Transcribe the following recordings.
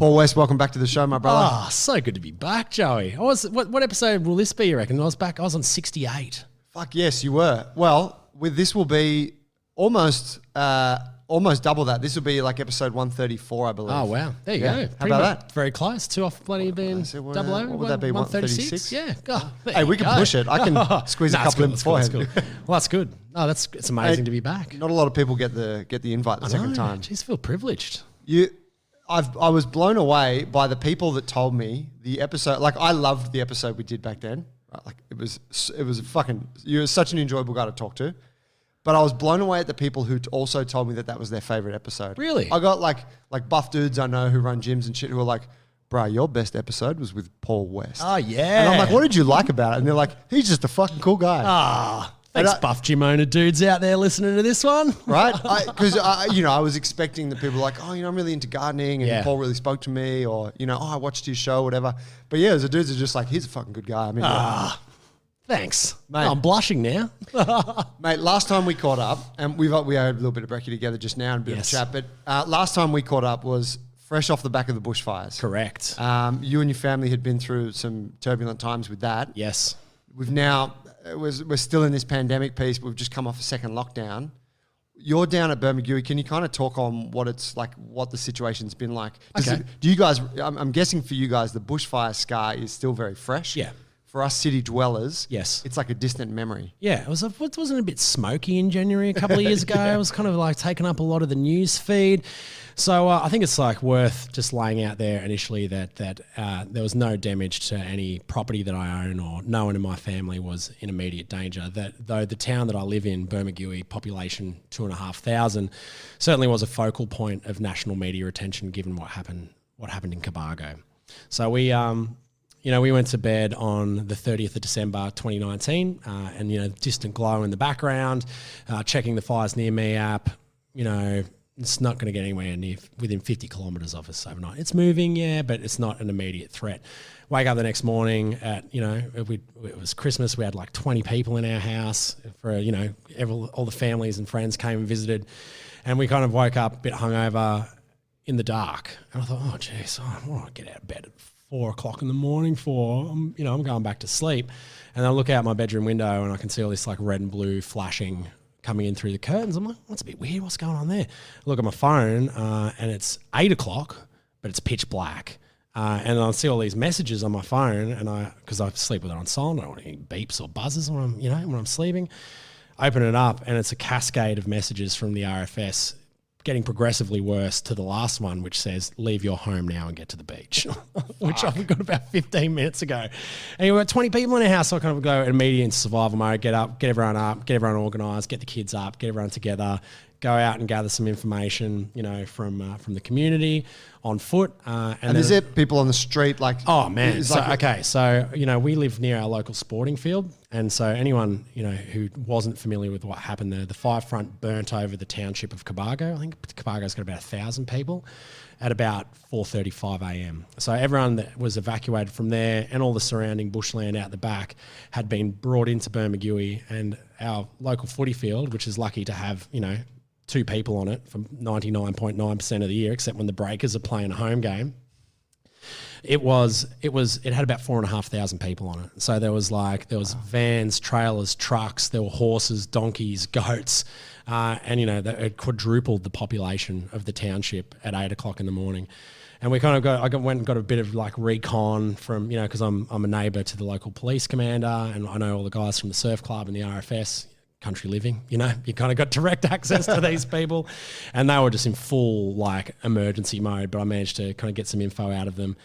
Paul West, welcome back to the show, my brother. Oh, so good to be back, Joey. What episode will this be, you reckon? I was on 68. Fuck yes, you were. Well, this will be almost double that. This will be like episode 134, I believe. Oh, wow. There you go. How Pretty about much that? Very close. Two off bloody being double over. What would that be, 136? Yeah. Oh, Hey, we can push it. I can squeeze a couple in beforehand. Well, that's good. Oh, it's amazing to be back. Not a lot of people get the invite the second time. Jeez, I feel privileged. I was blown away by the people that told me the episode. Like, I loved the episode we did back then. Right? Like, it was you're such an enjoyable guy to talk to. But I was blown away at the people who also told me that was their favorite episode. Really? I got like buff dudes I know who run gyms and shit who are like, bro, your best episode was with Paul West. Oh, yeah. And I'm like, what did you like about it? And they're like, he's just a fucking cool guy. Thanks, buff gym owner dudes out there listening to this one. Right? Because, I was expecting the people like, I'm really into gardening and Paul really spoke to me, or, I watched his show, whatever. But yeah, the dudes are just like, he's a fucking good guy. I mean, Thanks. Mate. Oh, I'm blushing now. Mate, last time we caught up, and we had a little bit of brekkie together just now and a bit of chat, but last time we caught up was fresh off the back of the bushfires. Correct. You and your family had been through some turbulent times with that. Yes. We've now, we're still in this pandemic piece, but we've just come off a second lockdown. You're down at Bermagui. Can you kind of talk on what it's like, what the situation's been like? Do you guys, I'm guessing for you guys, the bushfire scar is still very fresh. Yeah. For us city dwellers, yes, it's like a distant memory. Yeah, it wasn't a bit smoky in January a couple of years ago. It was kind of like taking up a lot of the news feed. So I think it's like worth just laying out there initially that there was no damage to any property that I own, or no one in my family was in immediate danger. That though the town that I live in, Bermagui, population 2,500, certainly was a focal point of national media attention given what happened in Cobargo. So we we went to bed on the 30th of December 2019, and distant glow in the background, checking the Fires Near Me app. It's not going to get anywhere near within 50 kilometres of us overnight. It's moving, yeah, but it's not an immediate threat. Wake up the next morning at, it was Christmas. We had like 20 people in our house for, all the families and friends came and visited, and we kind of woke up a bit hungover in the dark. And I thought, oh, geez, I want to get out of bed at 4 o'clock in the morning I'm going back to sleep. And I look out my bedroom window and I can see all this like red and blue flashing coming in through the curtains. I'm like, that's a bit weird. What's going on there? I look at my phone and it's 8 o'clock, but it's pitch black. And I see all these messages on my phone, and because I sleep with it on silent, I don't want any beeps or buzzes when I'm sleeping. I open it up and it's a cascade of messages from the RFS, getting progressively worse to the last one, which says, leave your home now and get to the beach, which I got about 15 minutes ago. And we've got 20 people in our house, so I kind of go immediately into survival mode, get everyone organised, get the kids up, get everyone together, go out and gather some information, from the community on foot. And is it people on the street like? Oh man! So we live near our local sporting field, and so anyone who wasn't familiar with what happened there, the fire front burnt over the township of Cobargo. I think Cobargo's got about 1,000 people at about 4:35 a.m. So everyone that was evacuated from there and all the surrounding bushland out the back had been brought into Bermagui, and our local footy field, which is lucky to have 2 people on it for 99.9% of the year, except when the Breakers are playing a home game. It had about 4,500 people on it. So there was vans, trailers, trucks, there were horses, donkeys, goats, and it quadrupled the population of the township at 8 o'clock in the morning. And we kind of went and got a bit of like recon from, because I'm a neighbour to the local police commander, and I know all the guys from the surf club and the RFS. Country living, you kind of got direct access to these people, and they were just in full like emergency mode, but I managed to kind of get some info out of them,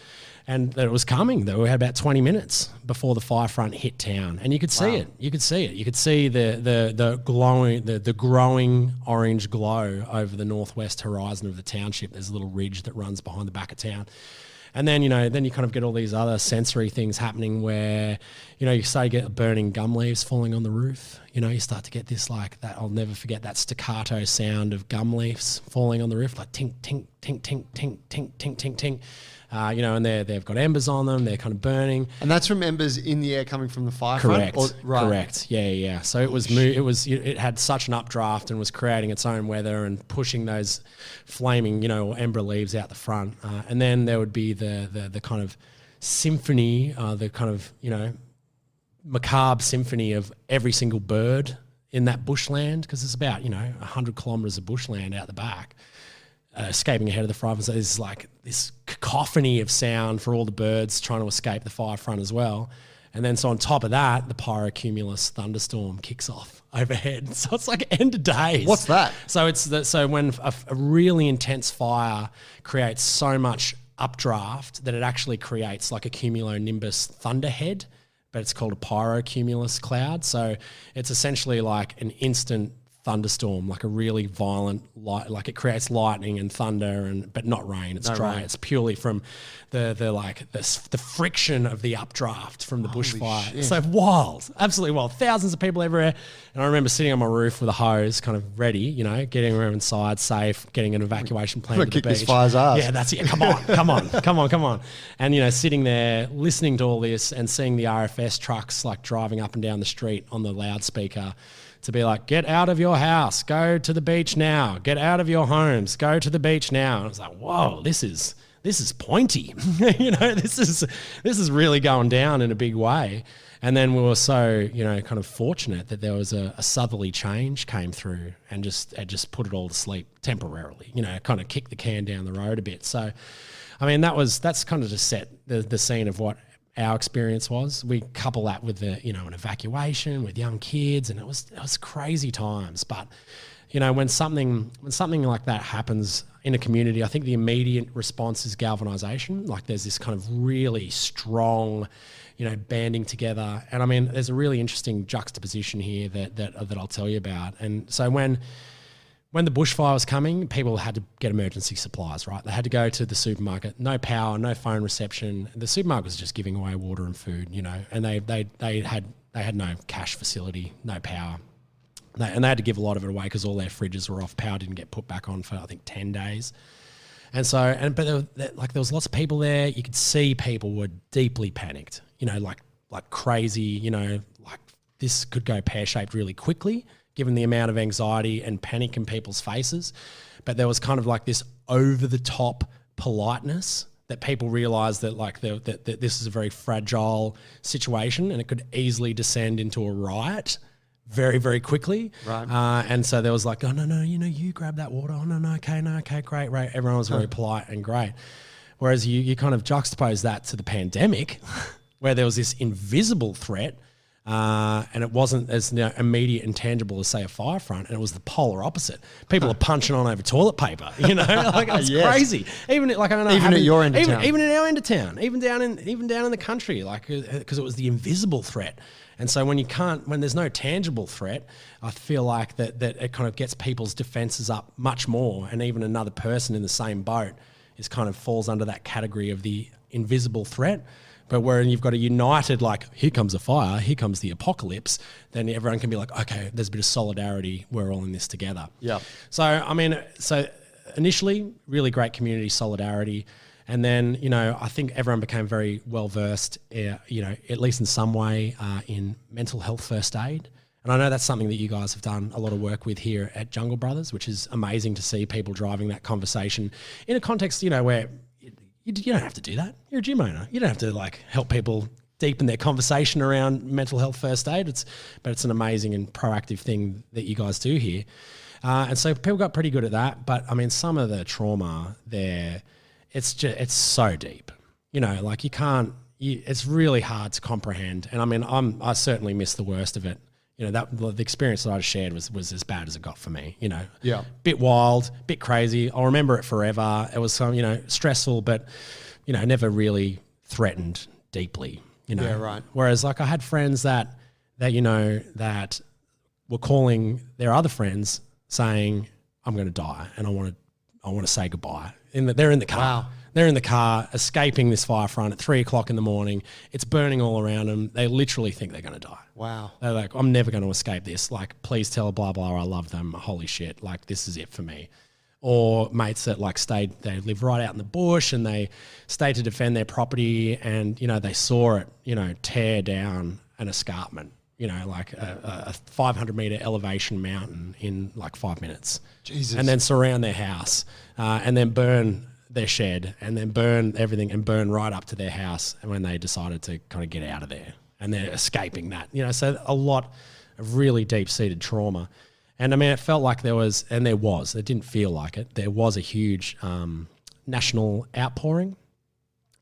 and that it was coming. That we had about 20 minutes before the fire front hit town, and you could see it. You could see the glowing, the growing orange glow over the northwest horizon of the township. There's a little ridge that runs behind the back of town. And then, then you kind of get all these other sensory things happening where, you start to get burning gum leaves falling on the roof. You start to get this like that. I'll never forget that staccato sound of gum leaves falling on the roof, like tink, tink, tink, tink, tink, tink, tink, tink, tink. And they've got embers on them. They're kind of burning. And that's from embers in the air coming from the fire front? Correct. Yeah. So it had such an updraft and was creating its own weather and pushing those flaming, or ember leaves out the front. And then there would be the kind of symphony, the kind of, macabre symphony of every single bird in that bushland, because it's about 100 kilometres of bushland out the back, escaping ahead of the fire front. So there's like this cacophony of sound for all the birds trying to escape the fire front as well. And then so on top of that, the pyrocumulus thunderstorm kicks off overhead. So it's like end of days. What's that? So so when a really intense fire creates so much updraft that it actually creates like a cumulonimbus thunderhead, but it's called a pyrocumulus cloud. So it's essentially like an instant thunderstorm, like a really violent light, like it creates lightning and thunder, but not rain. It's dry. Rain. It's purely from the friction of the updraft from the bushfire. It's so wild, absolutely wild. Thousands of people everywhere. And I remember sitting on my roof with a hose, kind of ready, getting everyone inside, safe, getting an evacuation plan to the kick beach. This fire's ass. Yeah, that's it. Come on. And sitting there, listening to all this, and seeing the RFS trucks like driving up and down the street on the loudspeaker, to be like, get out of your house, go to the beach now, get out of your homes, go to the beach now. And I was like, whoa, this is pointy. This is really going down in a big way. And then we were so, kind of fortunate that there was a southerly change came through and just put it all to sleep temporarily, kind of kicked the can down the road a bit. So, I mean, that's kind of just set the scene of what our experience was. We couple that with an evacuation with young kids, and it was crazy times. But when something like that happens in a community, I think the immediate response is galvanization. Like there's this kind of really strong, banding together. And I mean, there's a really interesting juxtaposition here that I'll tell you about. And so when the bushfire was coming, people had to get emergency supplies, right? They had to go to the supermarket, no power, no phone reception. The supermarket was just giving away water and food, and they had no cash facility, no power. And they had to give a lot of it away because all their fridges were off. Power didn't get put back on for, I think, 10 days. And so, but there was lots of people there. You could see people were deeply panicked, like crazy, like this could go pear-shaped really quickly, given the amount of anxiety and panic in people's faces. But there was kind of like this over-the-top politeness that people realised that that this is a very fragile situation and it could easily descend into a riot very, very quickly. Right. And so there was like, oh, no, you grab that water. Oh, no, okay, great. Everyone was very polite and great. Whereas you kind of juxtapose that to the pandemic where there was this invisible threat, and it wasn't as immediate and tangible as, say, a fire front, and it was the polar opposite. People are punching on over toilet paper, like it's crazy. Even like I don't know, even at your end of town, even in our end of town, even down in the country, like because it was the invisible threat. And so when there's no tangible threat, I feel like that it kind of gets people's defenses up much more, and even another person in the same boat is kind of falls under that category of the invisible threat. But where you've got a united, like, here comes a fire, here comes the apocalypse, then everyone can be like, okay, there's a bit of solidarity, we're all in this together. Yeah. So, I mean, initially, really great community solidarity. And then, I think everyone became very well-versed, at least in some way, in mental health first aid. And I know that's something that you guys have done a lot of work with here at Jungle Brothers, which is amazing to see people driving that conversation in a context, where you don't have to do that. You're a gym owner. You don't have to help people deepen their conversation around mental health first aid. But it's an amazing and proactive thing that you guys do here. And so people got pretty good at that. But I mean, some of the trauma there, it's so deep, you can't, it's really hard to comprehend. And I mean, I certainly missed the worst of it. The experience that I just shared was as bad as it got for me, Yeah. Bit wild, bit crazy. I'll remember it forever. It was stressful, but, never really threatened deeply, Yeah, right. Whereas I had friends that were calling their other friends saying, I'm going to die and I want to say goodbye. They're in the car. Wow. They're in the car escaping this fire front at 3 o'clock in the morning. It's burning all around them. They literally think they're going to die. Wow. They're like, I'm never going to escape this. Like, please tell blah, blah, I love them. Holy shit. Like, this is it for me. or mates that like they live right out in the bush and they stayed to defend their property, and, you know, they saw it, you know, tear down an escarpment, you know, like a 500 meter elevation mountain in like 5 minutes. Jesus. And then surround their house, and then burn their shed, and then burn everything and burn right up to their house. And when they decided to kind of get out of there, and they're escaping that, you know, so a lot of really deep seated trauma. And I mean, it felt like it didn't feel like it. There was a huge national outpouring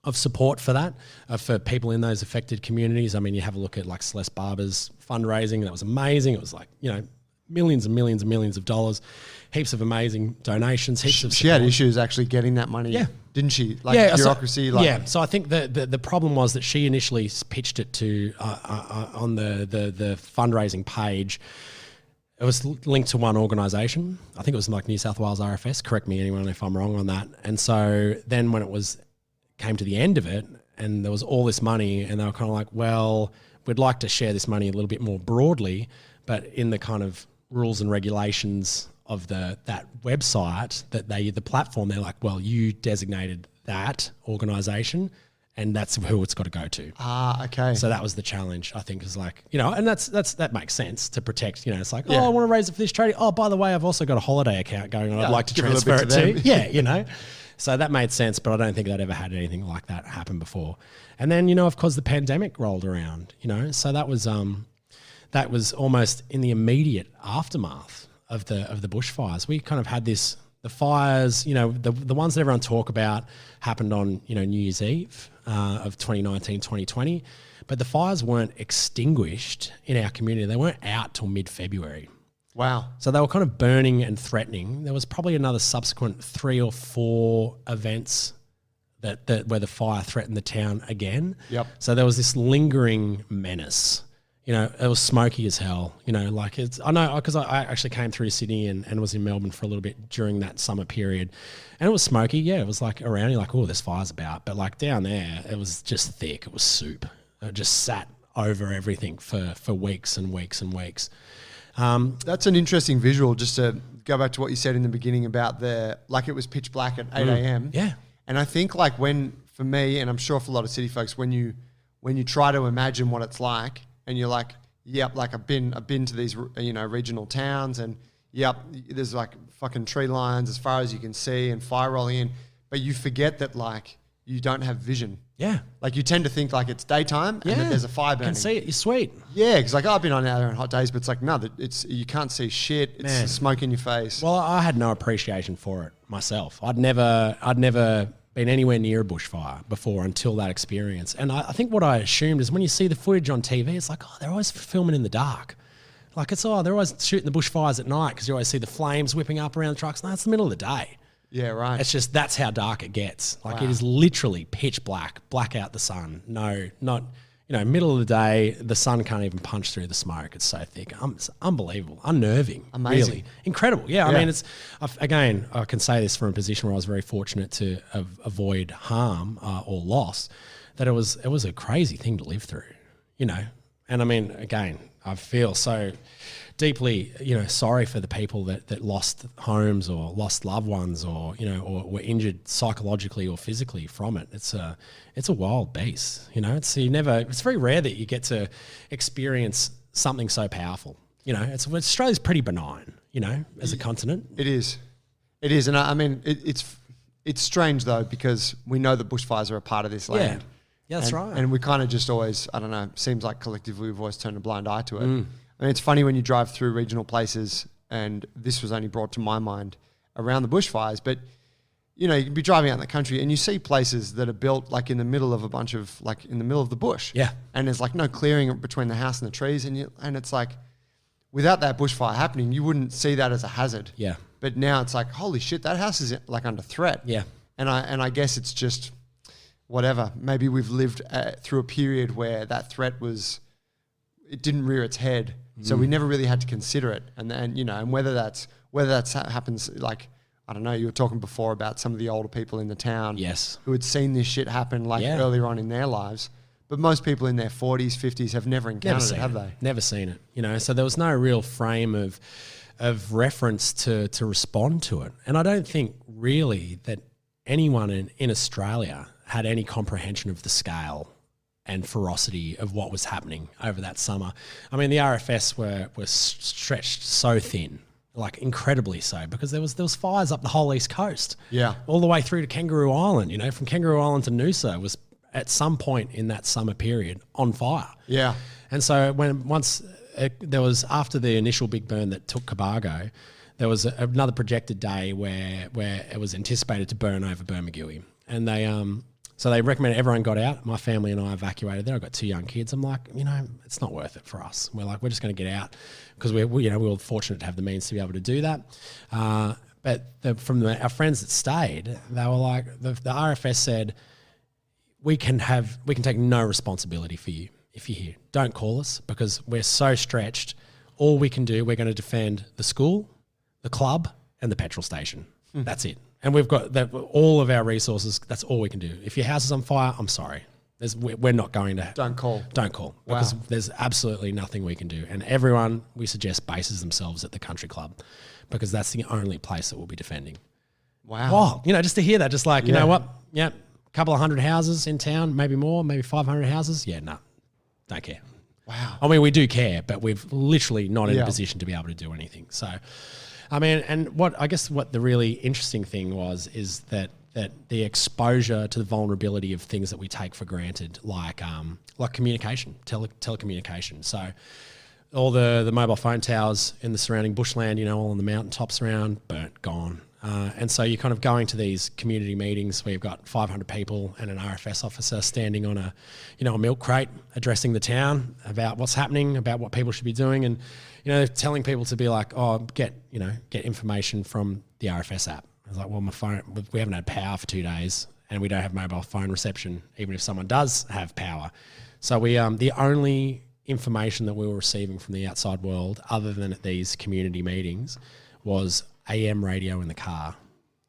of support for that, for people in those affected communities. I mean, you have a look at like Celeste Barber's fundraising. That was amazing. It was like, you know, millions and millions and millions of dollars, heaps of amazing donations, heaps of support. She had issues actually getting that money, didn't she? Like bureaucracy. So I think the problem was that she initially pitched it to on the fundraising page. It was linked to one organisation. I think it was like New South Wales RFS. Correct me, anyone, if I'm wrong on that. And so then when came to the end of it, and there was all this money, and they were kind of like, well, we'd like to share this money a little bit more broadly, but in the kind of rules and regulations of that website, the platform, they're like, well, you designated that organisation, and that's who it's got to go to. Ah, okay. So that was the challenge, I think, is like, you know, and that makes sense to protect, you know, it's like, I want to raise it for this charity. Oh, by the way, I've also got a holiday account going on. I'd like to transfer it to. Yeah, you know. So that made sense, but I don't think they'd ever had anything like that happen before. And then, you know, of course, the pandemic rolled around, you know, so that was almost in the immediate aftermath of the bushfires. We kind of had the fires, you know, the ones that everyone talk about happened on, you know, New Year's Eve of 2019, 2020, but the fires weren't extinguished in our community. They weren't out till mid-February. Wow. So they were kind of burning and threatening. There was probably another subsequent 3 or 4 events that where the fire threatened the town again. Yep. So there was this lingering menace. You know, it was smoky as hell. You know, like I know because I actually came through Sydney and was in Melbourne for a little bit during that summer period, and it was smoky. Yeah, it was like around you, like, oh, there's fires about. But like down there, it was just thick. It was soup. It just sat over everything for weeks and weeks and weeks. That's an interesting visual, just to go back to what you said in the beginning about it was pitch black at 8 a.m. Yeah. And I think like for me, and I'm sure for a lot of city folks, when you try to imagine what it's like, and you're like, yep, like I've been to these, you know, regional towns, and yep, there's like fucking tree lines as far as you can see and fire rolling in, but you forget that like you don't have vision. Yeah. Like you tend to think like it's daytime and that there's a fire burning. You can see it. You're sweet. Yeah, because like I've been on out there on hot days, but it's like, no, you can't see shit. It's smoke in your face. Well, I had no appreciation for it myself. I'd never been anywhere near a bushfire before until that experience. And I think what I assumed is when you see the footage on TV, it's like, oh, they're always filming in the dark. Like they're always shooting the bushfires at night because you always see the flames whipping up around the trucks. No, it's the middle of the day. Yeah, right. It's just, that's how dark it gets. Like it is literally pitch black out the sun. No, not, you know, middle of the day, the sun can't even punch through the smoke. It's so thick. It's unbelievable, unnerving, amazing, really incredible. Yeah, I mean, I can say this from a position where I was very fortunate to avoid harm or loss, that it was a crazy thing to live through, you know. And I mean, again, I feel so deeply, you know, sorry for the people that lost homes or lost loved ones, or, you know, or were injured psychologically or physically from it. It's a wild beast, you know. It's very rare that you get to experience something so powerful. You know, Australia's pretty benign, you know, as a continent. It is, and I mean, it's strange though, because we know that bushfires are a part of this land. Yeah, that's right. And we kind of just always, I don't know, seems like collectively we've always turned a blind eye to it. I mean, it's funny when you drive through regional places, and this was only brought to my mind around the bushfires, but, you know, you can be driving out in the country and you see places that are built like in the middle of in the middle of the bush. Yeah. And there's like no clearing between the house and the trees. And it's like, without that bushfire happening, you wouldn't see that as a hazard. Yeah. But now it's like, holy shit, that house is like under threat. Yeah. And I guess it's just whatever. Maybe we've lived through a period where that threat it didn't rear its head. So we never really had to consider it. And then, you know, and whether that's happens, like, I don't know, you were talking before about some of the older people in the town. Yes. Who had seen this shit happen like earlier on in their lives. But most people in their 40s, 50s have never encountered it, have they? Never seen it. You know, so there was no real frame of of reference to respond to it. And I don't think really that anyone in Australia had any comprehension of the scale and ferocity of what was happening over that summer. I mean, the RFS were stretched so thin, like incredibly so, because there was fires up the whole East Coast. Yeah. All the way through to Kangaroo Island, you know, from Kangaroo Island to Noosa was at some point in that summer period on fire. Yeah. And so there was, after the initial big burn that took Cobargo, there was another projected day where it was anticipated to burn over Bermagui. And so they recommended everyone got out. My family and I evacuated there. I've got 2 young kids. I'm like, you know, it's not worth it for us. We're just going to get out because we were fortunate to have the means to be able to do that. But our friends that stayed, they were like, the RFS said, we can take no responsibility for you if you're here. Don't call us because we're so stretched. All we can do, we're going to defend the school, the club, and the petrol station. That's it. And we've got all of our resources. That's all we can do. If your house is on fire, I'm sorry. We're not going to. Don't call. Don't call. Wow. Because there's absolutely nothing we can do. And everyone, we suggest, bases themselves at the country club because that's the only place that we'll be defending. Wow. Oh, you know, just to hear that, just like, you know what? Yeah, a couple of 100 houses in town, maybe more, maybe 500 houses. Yeah, no, don't care. Wow. I mean, we do care, but we're literally not in a position to be able to do anything. So, I mean, and what the really interesting thing is that the exposure to the vulnerability of things that we take for granted, like communication, telecommunication. So all the mobile phone towers in the surrounding bushland, you know, all on the mountaintops around, burnt, gone. And so you're kind of going to these community meetings where you've got 500 people and an RFS officer standing on a milk crate addressing the town about what's happening, about what people should be doing, and telling people to be like, oh, get information from the RFS app. I was like, well, my phone, we haven't had power for 2 days and we don't have mobile phone reception, even if someone does have power. So we the only information that we were receiving from the outside world, other than at these community meetings, was AM radio in the car.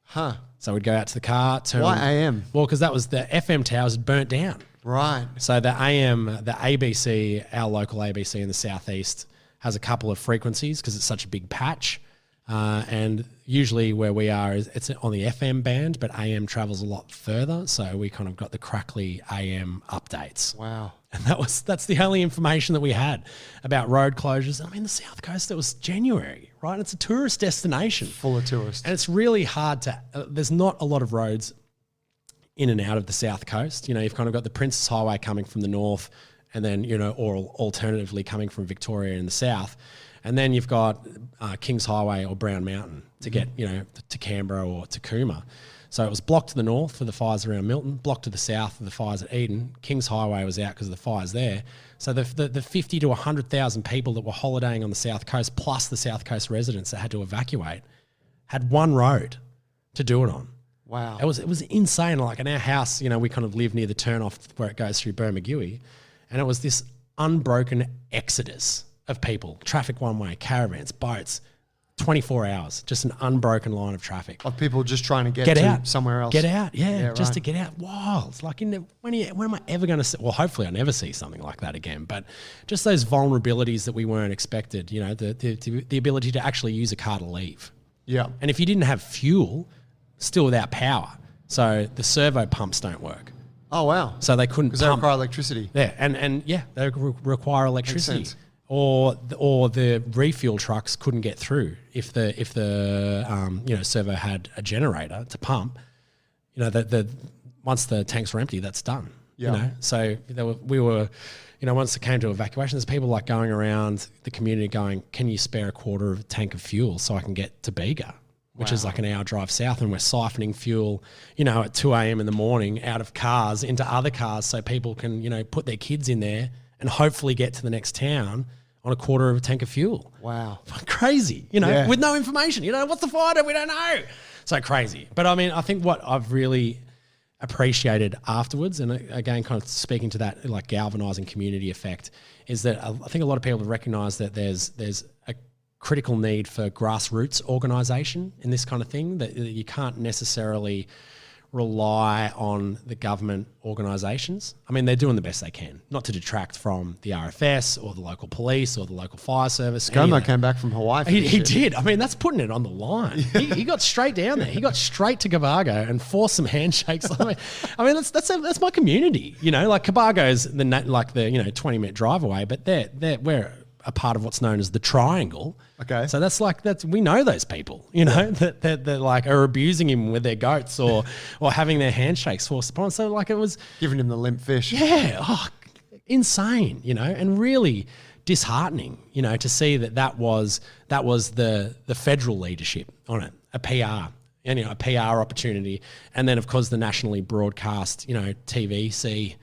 Huh. So we'd go out to the car, turn Why on, AM? Well, because that was the FM towers had burnt down. Right. So the AM, the ABC, our local ABC in the southeast, has a couple of frequencies because it's such a big patch. And usually where we are is it's on the FM band, but AM travels a lot further. So we kind of got the crackly AM updates. Wow. And that's the only information that we had about road closures. I mean, the South Coast, it was January, right? It's a tourist destination. Full of tourists. And it's really hard to, there's not a lot of roads in and out of the South Coast. You've kind of got the Princes Highway coming from the north and then, or alternatively coming from Victoria in the south. And then you've got Kings Highway or Brown Mountain to get, to Canberra or to Cooma. So it was blocked to the north for the fires around Milton, blocked to the south for the fires at Eden. Kings Highway was out because of the fires there. So the 50 to 100,000 people that were holidaying on the South Coast, plus the South Coast residents that had to evacuate, had one road to do it on. Wow. It was insane. Like in our house, we kind of live near the turnoff where it goes through Bermagui, and it was this unbroken exodus of people, traffic one way, caravans, boats, 24 hours, just an unbroken line of traffic. Of people just trying to get out somewhere else. Get out, just right. to get out. Wow, it's like, when am I ever going to see, well, hopefully I never see something like that again, but just those vulnerabilities that we weren't expected, the ability to actually use a car to leave. Yeah. And if you didn't have fuel, still without power, so the servo pumps don't work. Oh, wow. So they couldn't pump. Because they require electricity. Yeah, and they require electricity. Makes sense. Or the refuel trucks couldn't get through if the servo had a generator to pump. Once the tanks were empty, that's done. Yeah. So we were once it came to evacuation, there's people like going around the community going, "Can you spare a quarter of a tank of fuel so I can get to Bega?" Which is like an hour drive south, and we're siphoning fuel, at 2 a.m. in the morning out of cars into other cars so people can, put their kids in there and hopefully get to the next town on a quarter of a tank of fuel. Wow. Crazy, with no information. What's the fire? We don't know. So crazy. But I mean, I think what I've really appreciated afterwards, and again, kind of speaking to that like galvanizing community effect, is that I think a lot of people have recognized that there's a critical need for grassroots organisation in this kind of thing, that you can't necessarily rely on the government organisations. I mean, they're doing the best they can, not to detract from the RFS or the local police or the local fire service. ScoMo came back from Hawaii. For he did. I mean, that's putting it on the line. Yeah. He got straight down there. He got straight to Cobargo and forced some handshakes. I mean, that's my community. You know, like Cobargo's the 20-minute drive away, but we're a part of what's known as the Triangle. Okay. So we know those people, you know, that like are abusing him with their goats or having their handshakes forced upon. So like it was giving him the limp fish. Yeah. Oh, insane, you know, and really disheartening, you know, to see that was the federal leadership on it, a PR. And, you know, a PR opportunity. And then, of course, the nationally broadcast, you know, TVC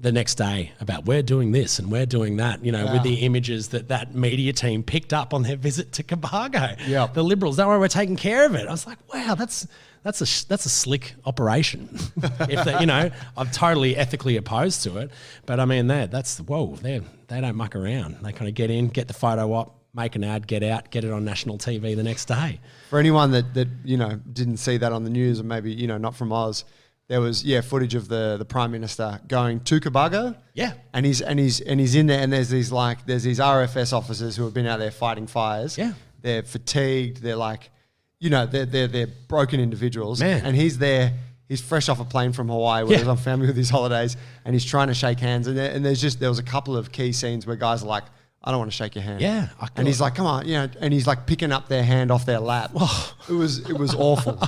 the next day about we're doing this and we're doing that, you know, with the images that media team picked up on their visit to Cobargo. Yeah. The Liberals, don't worry, we're taking care of it. I was like, wow, that's a slick operation. If they, you know, I'm totally ethically opposed to it, but I mean, they don't muck around. They kind of get in, get the photo op, make an ad, get out, get it on national TV the next day. For anyone that you know didn't see that on the news, or maybe you know not from Oz, there was footage of the Prime Minister going to Cobargo. Yeah, and he's in there, and there's these RFS officers who have been out there fighting fires. Yeah, they're fatigued. They're like, you know, they're broken individuals. Man. And he's there. He's fresh off a plane from Hawaii where he's on family with his holidays, and he's trying to shake hands. And there was a couple of key scenes where guys are like, I don't want to shake your hand. Yeah. And he's like, come on, you know, and he's like picking up their hand off their lap. Oh. It was awful.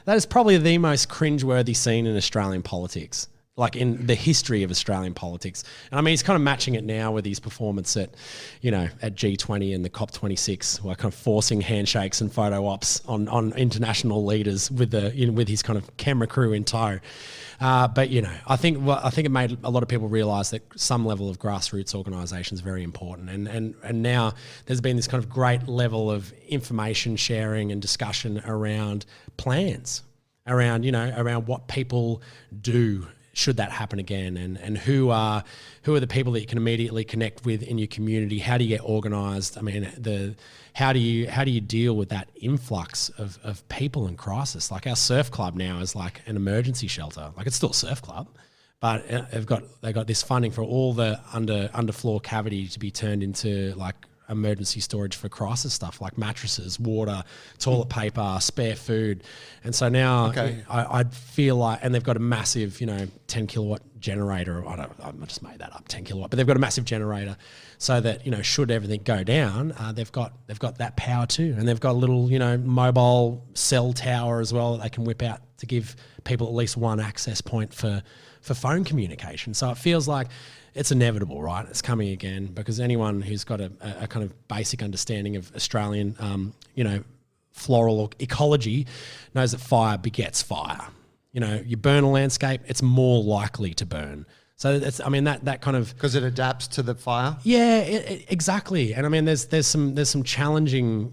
That is probably the most cringeworthy scene in Australian politics, like in the history of Australian politics. And I mean, he's kind of matching it now with his performance at G20 and the COP26, where kind of forcing handshakes and photo ops on international leaders with his kind of camera crew in tow. But you know, I think it made a lot of people realise that some level of grassroots organisation is very important, and now there's been this kind of great level of information sharing and discussion around plans, around what people do should that happen again, and who are the people that you can immediately connect with in your community. How do you get organised? I mean, how do you deal with that influx of people in crisis? Like our surf club now is like an emergency shelter. Like it's still a surf club, but they've got this funding for all the underfloor cavity to be turned into like emergency storage for crisis stuff like mattresses, water, toilet paper, spare food. And so now I feel like, and they've got a massive, 10 kilowatt generator. I just made that up, 10 kilowatt, but they've got a massive generator so that, should everything go down, they've got that power too. And they've got a little, mobile cell tower as well that they can whip out to give people at least one access point for phone communication. So it feels like it's inevitable, right? It's coming again, because anyone who's got a kind of basic understanding of Australian, floral ecology knows that fire begets fire. You burn a landscape, it's more likely to burn. So that kind of, because it adapts to the fire. Yeah, exactly. And I mean, there's some challenging,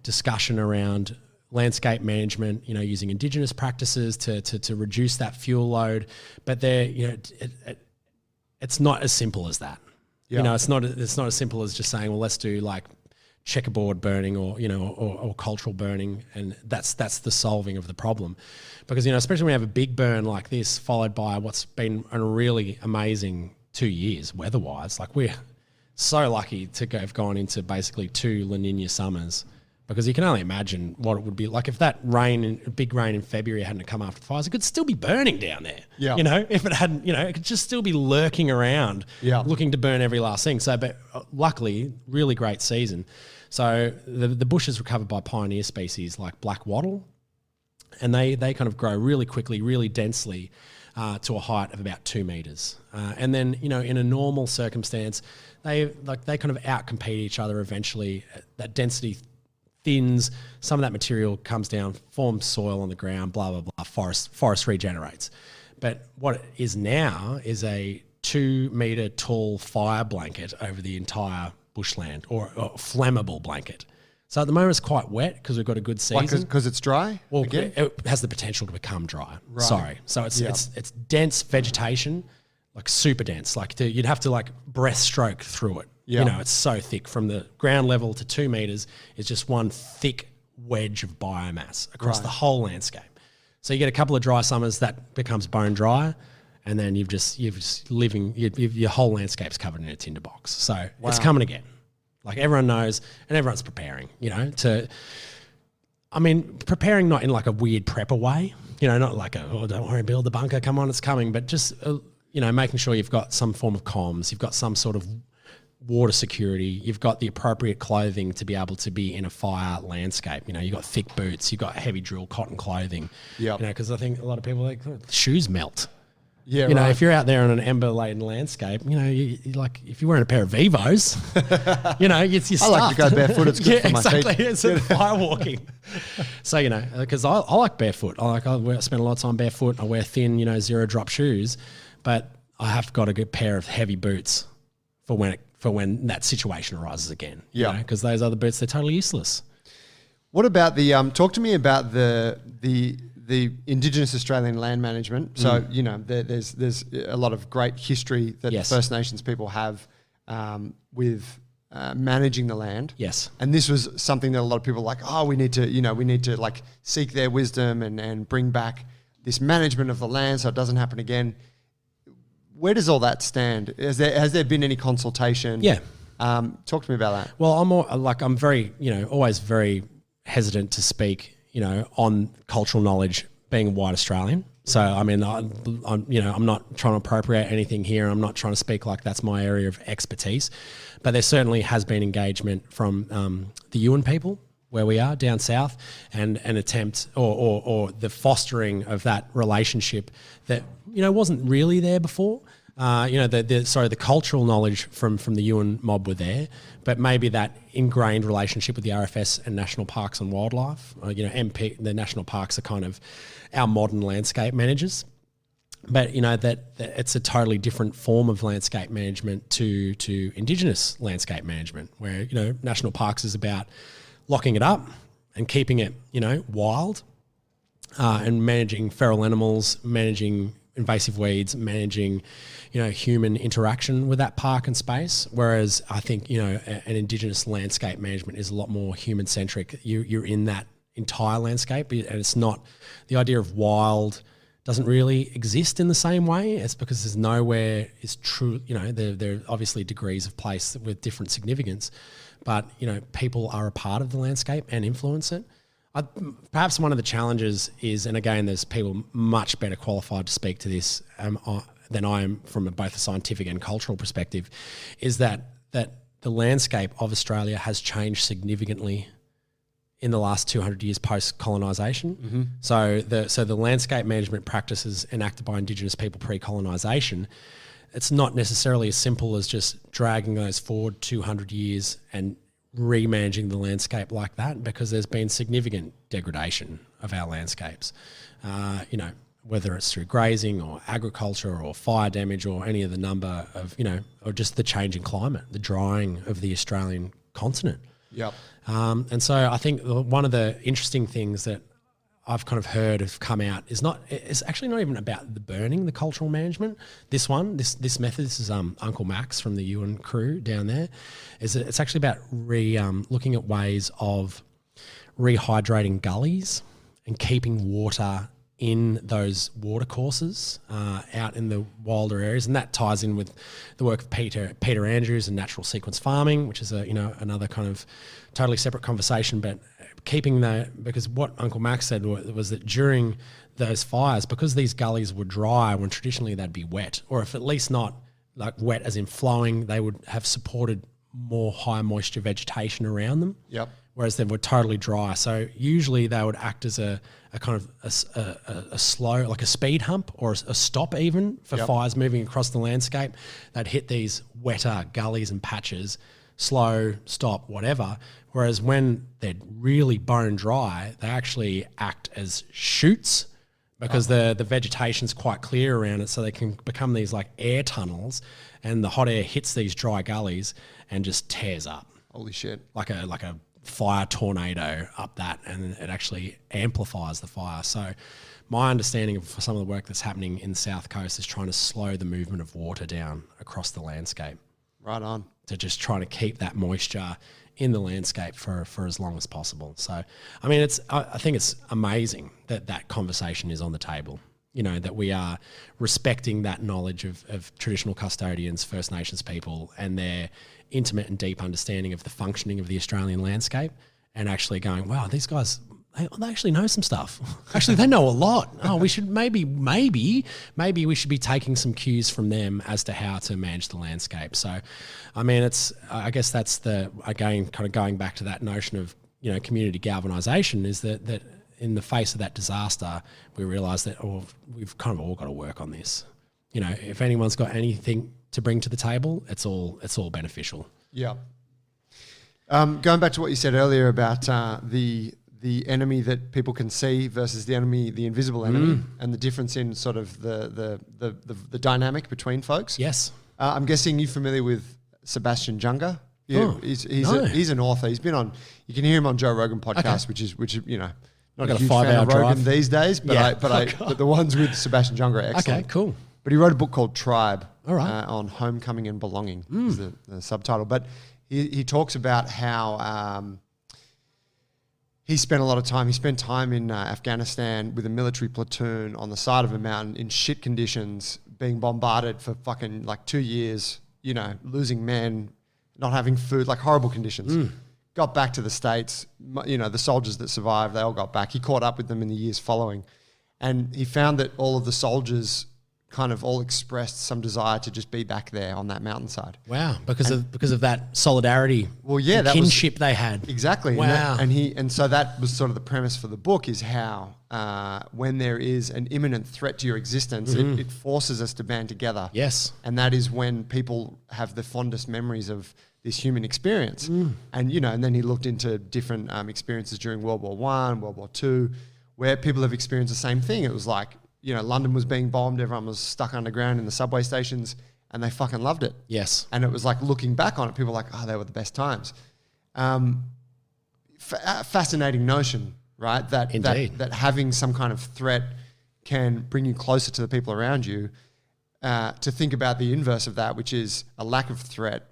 discussion around landscape management, using indigenous practices to reduce that fuel load, but it's not as simple as that. Yeah. It's not as simple as just saying, well, let's do like checkerboard burning or cultural burning, and that's the solving of the problem. Because especially when you have a big burn like this followed by what's been a really amazing 2 years weather-wise. Like we're so lucky to have gone into basically 2 La Nina summers, because you can only imagine what it would be like if that big rain in February hadn't come after the fires. It could still be burning down there. Yeah. If it hadn't, it could just still be lurking around, looking to burn every last thing. So, but luckily, really great season. So the bush is recovered by pioneer species like black wattle, and they kind of grow really quickly, really densely, to a height of about 2 meters. And then, in a normal circumstance, they kind of outcompete each other eventually. That density thins, some of that material comes down, forms soil on the ground, blah, blah, blah, forest regenerates. But what it is now is a 2 meter tall fire blanket over the entire bushland, or a flammable blanket. So at the moment it's quite wet because we've got a good season. Because it's dry? Well, it has the potential to become dry. Right. Sorry. So it's dense vegetation, like super dense. Like you'd have to like breaststroke through it. Yeah. It's so thick. From the ground level to 2 meters is just one thick wedge of biomass across the whole landscape. So you get a couple of dry summers that becomes bone dry, and then your whole landscape's covered in a tinderbox. So it's coming again. Like everyone knows, and everyone's preparing. Preparing not in like a weird prepper way. Not like don't worry, build the bunker. Come on, it's coming. But just making sure you've got some form of comms, you've got some sort of water security, you've got the appropriate clothing to be able to be in a fire landscape. You've got thick boots, you've got heavy drill cotton clothing. Yeah. Because I think a lot of people shoes melt. Yeah, right. If you're out there on an ember-laden landscape, you like if you're wearing a pair of Vivos, you're stuffed. I like to go barefoot. It's good for my feet. Exactly. It's fire walking. So because I like barefoot. I spend a lot of time barefoot. I wear thin, zero drop shoes, but I have got a good pair of heavy boots for when that situation arises again. Yeah, because those other boots, they're totally useless. What about the talk to me about the Indigenous Australian land management. So there's a lot of great history that the First Nations people have with managing the land. Yes, and this was something that a lot of people are like, we need to like seek their wisdom and bring back this management of the land so it doesn't happen again. Where does all that stand? Has there been any consultation? Yeah. Talk to me about that. Well, I'm very always very hesitant to speak on cultural knowledge, being a white Australian. So, I'm not trying to appropriate anything here. I'm not trying to speak like that's my area of expertise. But there certainly has been engagement from the Yuin people where we are down south, and an attempt or the fostering of that relationship that, wasn't really there before. The cultural knowledge from the Yuin mob were there, but maybe that ingrained relationship with the RFS and National Parks and Wildlife, MP, the national parks are kind of our modern landscape managers. But that it's a totally different form of landscape management to Indigenous landscape management, where national parks is about locking it up and keeping it wild, and managing feral animals, managing invasive weeds, managing human interaction with that park and space. Whereas I think an Indigenous landscape management is a lot more human centric. You're in that entire landscape, and it's not, the idea of wild doesn't really exist in the same way. It's because there's nowhere is true. There are obviously degrees of place with different significance, but people are a part of the landscape and influence it. Perhaps one of the challenges is, and again, there's people much better qualified to speak to this than I am from both a scientific and cultural perspective, is that the landscape of Australia has changed significantly in the last 200 years post-colonisation. Mm-hmm. So the landscape management practices enacted by Indigenous people pre-colonisation, it's not necessarily as simple as just dragging those forward 200 years and remanaging the landscape like that, because there's been significant degradation of our landscapes, whether it's through grazing or agriculture or fire damage or any of the number of, or just the changing climate, the drying of the Australian continent. Yep. And so I think one of the interesting things that I've kind of heard have come out is it's actually not even about the burning, the cultural management. This method, this is Uncle Max from the Yuin crew down there, it's actually about looking at ways of rehydrating gullies and keeping water in those water courses out in the wilder areas, and that ties in with the work of Peter Andrews and natural sequence farming, which is another kind of totally separate conversation. But keeping because what Uncle Max said was that during those fires, because these gullies were dry when traditionally they'd be wet, or if at least not like wet as in flowing, they would have supported more high moisture vegetation around them. Yep. Whereas they were totally dry. So usually they would act as a kind of a slow, like a speed hump or a stop even for fires moving across the landscape. They'd hit these wetter gullies and patches, slow, stop, whatever. Whereas when they're really bone dry, they actually act as chutes because the vegetation's quite clear around it, so they can become these like air tunnels, and the hot air hits these dry gullies and just tears up. Holy shit. Like a fire tornado up that, and it actually amplifies the fire. So my understanding of some of the work that's happening in the South Coast is trying to slow the movement of water down across the landscape. Right on. To just trying to keep that moisture in the landscape for as long as possible. So, I mean, I think it's amazing that conversation is on the table. You know, that we are respecting that knowledge of traditional custodians, First Nations people, and their intimate and deep understanding of the functioning of the Australian landscape, and actually going, wow, these guys, they actually know some stuff. Actually, they know a lot. Oh, we should maybe we should be taking some cues from them as to how to manage the landscape. So, I mean, I guess that's again, kind of going back to that notion of, you know, community galvanisation, is that in the face of that disaster, we realised that we've kind of all got to work on this. You know, if anyone's got anything to bring to the table, it's all beneficial. Yeah. Going back to what you said earlier about the enemy that people can see versus the invisible enemy, and the difference in sort of the dynamic between folks. Yes. I'm guessing you're familiar with Sebastian Junger. Oh, He's an author. He's been on. You can hear him on Joe Rogan podcast, Okay. which is you know, not Got a a huge fan 5-hour of Rogan drive. these days, but Yeah. but the ones with Sebastian Junger are excellent. Okay, cool. But he wrote a book called Tribe, All right. on homecoming and belonging is the subtitle. But he talks about how he spent a lot of time. He spent time in Afghanistan with a military platoon on the side of a mountain in shit conditions, being bombarded for fucking like 2 years, you know, losing men, not having food, like horrible conditions. Got back to the States, you know, the soldiers that survived, they all got back. He caught up with them in the years following. And he found that all of the soldiers kind of all expressed some desire to just be back there on that mountainside. Wow, because of that solidarity, Well, yeah, and that was- kinship they had. Exactly. Wow. And so that was sort of the premise for the book, is how when there is an imminent threat to your existence, it forces us to band together. Yes. And that is when people have the fondest memories of this human experience. And, you know, and then he looked into different experiences during World War I, World War II, where people have experienced the same thing. It was like, you know, London was being bombed, everyone was stuck underground in the subway stations, and they fucking loved it. Yes. And it was like, looking back on it, people were like, oh, they were the best times. Fascinating notion, right? Indeed. That having some kind of threat can bring you closer to the people around you. To think about the inverse of that, which is a lack of threat,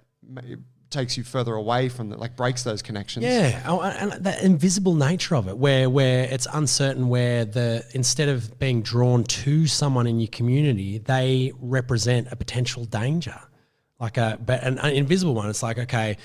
takes you further away from that, like breaks those connections. Yeah, and that invisible nature of it, where it's uncertain, where instead of being drawn to someone in your community, they represent a potential danger. Like an invisible one, it's like, okay,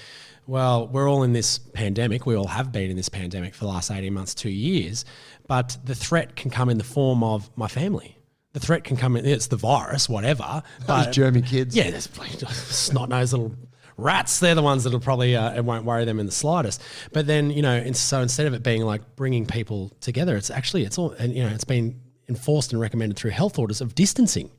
well, we're all in this pandemic. We all have been in this pandemic for the last 18 months, 2 years, but the threat can come in the form of my family. The threat can come in, it's the virus, whatever. Those germy kids. Yeah, there's snot-nosed little rats. They're the ones that'll probably, it won't worry them in the slightest. But then, you know, so instead of it being like bringing people together, it's all, and you know, it's been enforced and recommended through health orders of distancing,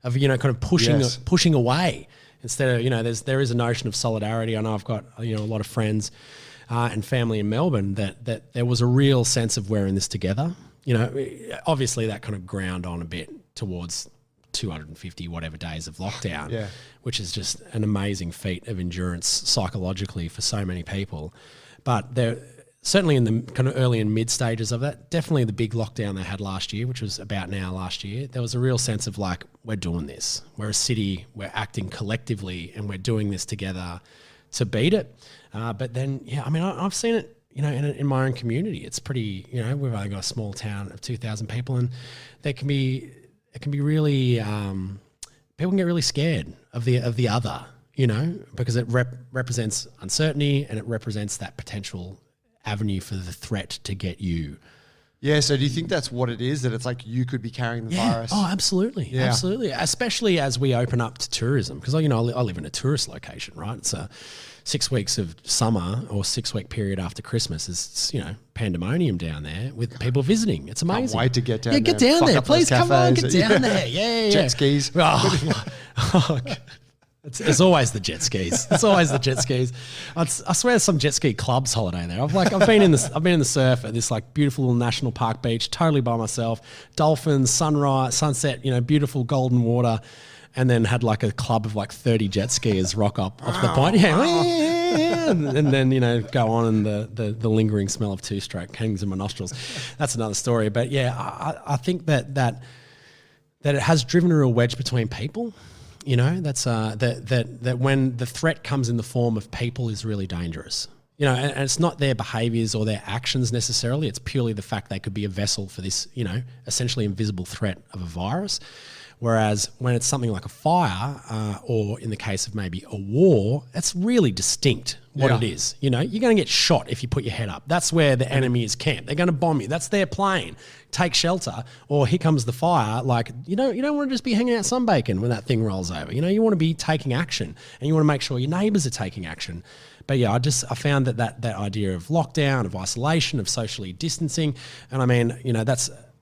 of, you know, kind of pushing away instead of, you know, there is a notion of solidarity. I know I've got, you know, a lot of friends and family in Melbourne that there was a real sense of we're in this together. You know, obviously that kind of ground on a bit towards 250 whatever days of lockdown, which is just an amazing feat of endurance psychologically for so many people. But they're certainly in the kind of early and mid stages of that, definitely the big lockdown they had last year, which was about now last year, there was a real sense of like, we're doing this. We're a city, we're acting collectively, and we're doing this together to beat it. But then, yeah, I mean, I've seen it, you know, in my own community. It's pretty, you know, we've only got a small town of 2,000 people, and it can be really, people can get really scared of the other, you know, because it represents uncertainty, and it represents that potential avenue for the threat to get you. Yeah, so do you think that's what it is, that it's like you could be carrying the virus? Oh, absolutely. Yeah. Absolutely. Especially as we open up to tourism, because, you know, I live in a tourist location, right? It's 6 weeks of summer or 6 week period after Christmas is, you know, pandemonium down there with people visiting. It's amazing. Can't wait to get down there. there. Yeah, get down Fuck there. up those Please come on, get cafes. down there. Yeah. Jet skis. Oh, it's always the jet skis. It's always the jet skis. I swear, there's some jet ski clubs holiday there. I've been in the surf at this like beautiful little national park beach, totally by myself. Dolphins, sunrise, sunset, you know, beautiful golden water, and then had like a club of like 30 jet skiers rock up off the point. Yeah, and then, you know, go on, and the lingering smell of two-stroke hangs in my nostrils. That's another story. But yeah, I think that it has driven a real wedge between people. You know, that's that when the threat comes in the form of people is really dangerous. You know, and it's not their behaviours or their actions necessarily. It's purely the fact they could be a vessel for this, you know, essentially invisible threat of a virus. Whereas when it's something like a fire, or in the case of maybe a war, it's really distinct what it is. You know, you're going to get shot if you put your head up. That's where the enemy is camped. They're going to bomb you. That's their plane. Take shelter, or here comes the fire. Like, you don't want to just be hanging out sunbaking when that thing rolls over. You know, you want to be taking action, and you want to make sure your neighbours are taking action. But yeah, I found that idea of lockdown, of isolation, of socially distancing, and I mean, you know,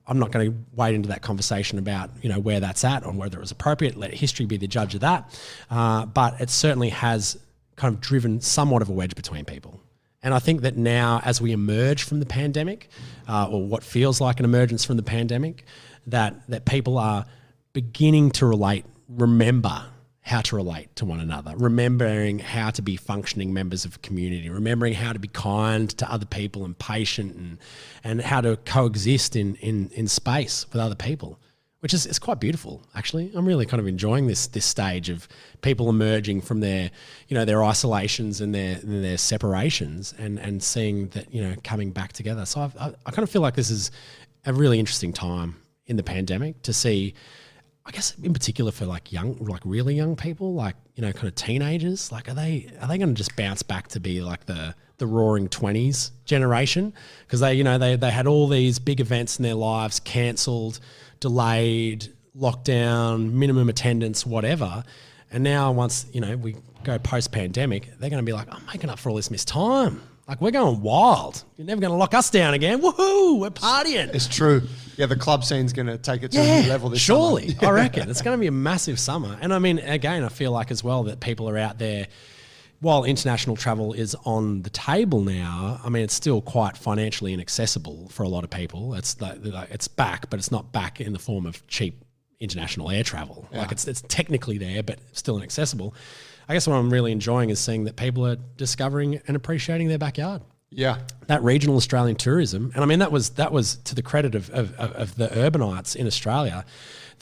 I'm not going to wade into that conversation about, you know, where that's at or whether it was appropriate. Let history be the judge of that. But it certainly has kind of driven somewhat of a wedge between people. And I think that now, as we emerge from the pandemic, or what feels like an emergence from the pandemic, that people are beginning to remember how to relate to one another, remembering how to be functioning members of a community, remembering how to be kind to other people and patient, and how to coexist in space with other people, which is quite beautiful, actually. I'm really kind of enjoying this stage of people emerging from their, you know, their isolations and their separations, and seeing that, you know, coming back together. So I kind of feel like this is a really interesting time in the pandemic to see, I guess in particular for really young people, like, you know, kind of teenagers, like are they going to just bounce back to be like the roaring 20s generation? Because they had all these big events in their lives cancelled, delayed, lockdown, minimum attendance, whatever. And now once, you know, we go post-pandemic, they're going to be like, I'm making up for all this missed time. Like, we're going wild. You're never going to lock us down again. Woohoo, we're partying. It's true. Yeah, the club scene's going to take it to a new level this surely. summer. I reckon. It's going to be a massive summer. And I mean, again, I feel like as well that people are out there, while international travel is on the table now, I mean, it's still quite financially inaccessible for a lot of people. It's it's back, but it's not back in the form of cheap international air travel. Yeah. Like, it's technically there, but still inaccessible. I guess what I'm really enjoying is seeing that people are discovering and appreciating their backyard. Yeah. That regional Australian tourism. And I mean, that was to the credit of the urbanites in Australia.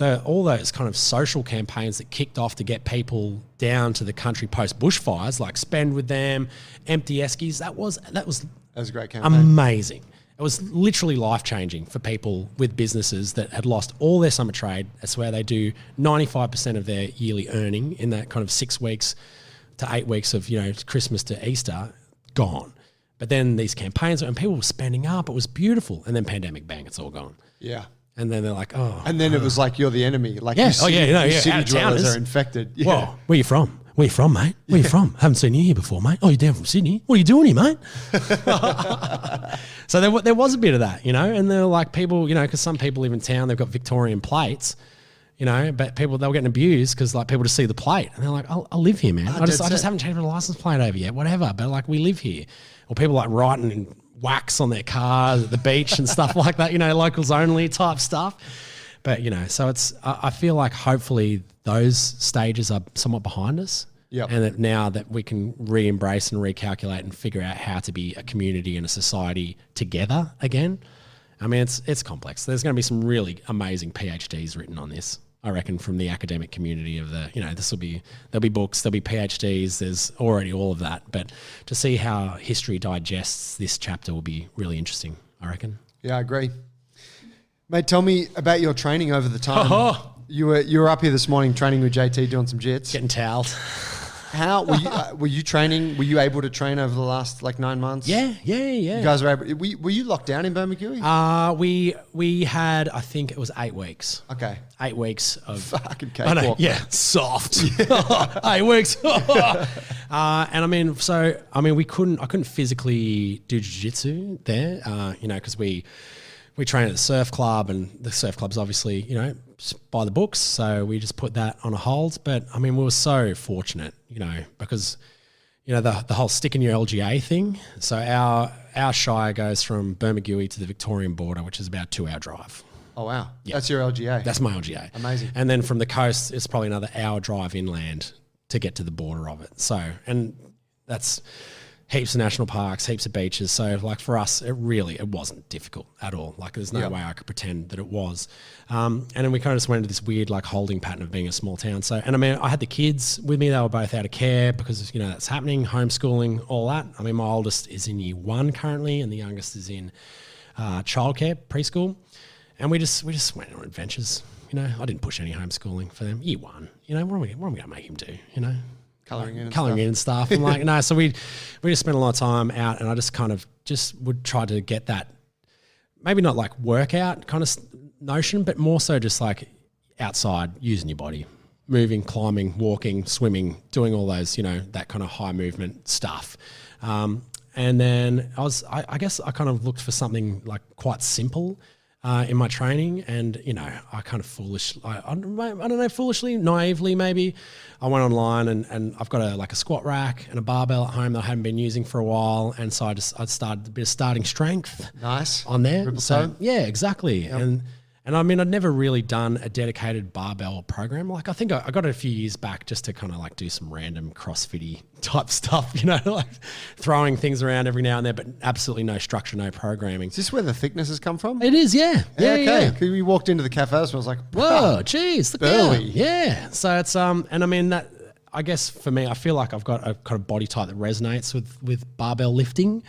All those kind of social campaigns that kicked off to get people down to the country post bushfires, like Spend With Them, Empty Eskies, that was a great campaign. Amazing. It was literally life-changing for people with businesses that had lost all their summer trade. That's where they do 95% of their yearly earning in that kind of 6 weeks to 8 weeks of, you know, Christmas to Easter, gone. But then these campaigns, and people were spending up. It was beautiful. And then pandemic, bang, it's all gone. Yeah. And then they're like, oh. And then it was like, you're the enemy. Like, yeah. City dwellers are infected. Yeah. Well, where you from? Where you from, mate? Where you from? Haven't seen you here before, mate. Oh, you're down from Sydney. What are you doing here, mate? So there was a bit of that, you know, and they're like people, you know, because some people live in town, they've got Victorian plates, you know, but they were getting abused because like people just see the plate and they're like, I live here, man. I just haven't changed my license plate over yet, whatever. But like, we live here. Or people like writing in wax on their cars at the beach and stuff like that, you know, locals only type stuff. But, you know, so I feel like hopefully those stages are somewhat behind us. Yep. And that now that we can re-embrace and recalculate and figure out how to be a community and a society together again. I mean, it's complex. There's going to be some really amazing PhDs written on this, I reckon, from the academic community of the, you know, there'll be books, there'll be PhDs, there's already all of that. But to see how history digests this chapter will be really interesting, I reckon. Yeah, I agree. Mate, tell me about your training over the time. You were up here this morning training with JT, doing some jits. Getting towelled. How were you training? Were you able to train over the last like 9 months? Yeah. You guys were able. Were you locked down in Bermagui? We had, I think it was 8 weeks. Okay. 8 weeks of fucking cakewalk. Yeah, soft. 8 weeks. And I mean, I couldn't physically do jiu-jitsu there, you know, because we train at the surf club, and the surf club's obviously, you know, by the books. So we just put that on a hold. But I mean, we were so fortunate, you know, because, you know, the whole stick in your LGA thing. So our shire goes from Bermagui to the Victorian border, which is about a 2-hour drive. Oh, wow. Yeah. That's your LGA. That's my LGA. Amazing. And then from the coast, it's probably another hour drive inland to get to the border of it. So, and that's heaps of national parks, heaps of beaches. So like for us, it wasn't difficult at all. Like there's no way I could pretend that it was. And then we kind of just went into this weird like holding pattern of being a small town. So, and I mean, I had the kids with me. They were both out of care because, you know, that's happening, homeschooling, all that. I mean, my oldest is in year 1 currently and the youngest is in childcare, preschool. And we just went on adventures. You know, I didn't push any homeschooling for them. Year 1, you know, what am I going to make him do, you know? Colouring in and stuff. I'm like, no, so we just spent a lot of time out and I just kind of would try to get that, maybe not like workout kind of notion, but more so just like outside using your body, moving, climbing, walking, swimming, doing all those, you know, that kind of high movement stuff. And then I guess I kind of looked for something like quite simple in my training, and you know, I kind of I don't know, foolishly, naively maybe, I went online and I've got a squat rack and a barbell at home that I hadn't been using for a while, and so I started a bit of starting strength. Nice on there. So toe. yeah, exactly. Yep. And I mean, I'd never really done a dedicated barbell program. Like I think I got it a few years back just to kind of like do some random CrossFit-y type stuff, you know, like throwing things around every now and then, but absolutely no structure, no programming. Is this where the thickness has come from? It is, yeah. Yeah, okay. yeah. We walked into the cafe and I was like, whoa, geez, look burly. out. Yeah. So it's, and I mean, that, I guess for me, I feel like I've got a kind of body type that resonates with barbell lifting.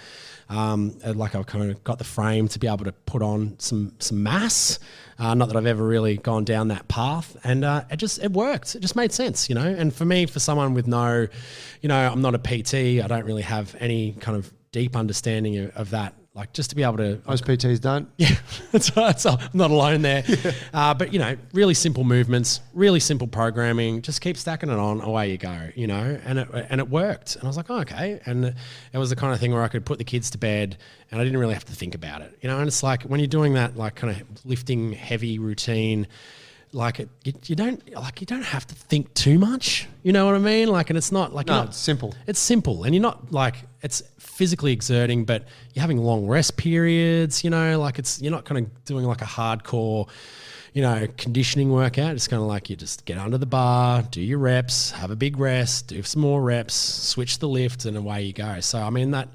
Like I've kind of got the frame to be able to put on some mass. Not that I've ever really gone down that path, and it worked. It just made sense, you know. And for me, for someone with no, you know, I'm not a PT. I don't really have any kind of deep understanding of that. Like just to be able to, most PTs don't. Yeah, that's right. So I'm not alone there. Yeah. But you know, really simple movements, really simple programming. Just keep stacking it on, away you go. You know, and it worked. And I was like, oh, okay. And it was the kind of thing where I could put the kids to bed, and I didn't really have to think about it. You know, and it's like when you're doing that, like kind of lifting heavy routine. Like you don't have to think too much. You know what I mean? Like, and it's not like it's simple. It's simple, and you're not like it's physically exerting, but you're having long rest periods. You know, like you're not kind of doing like a hardcore, you know, conditioning workout. It's kind of like you just get under the bar, do your reps, have a big rest, do some more reps, switch the lift, and away you go. So I mean that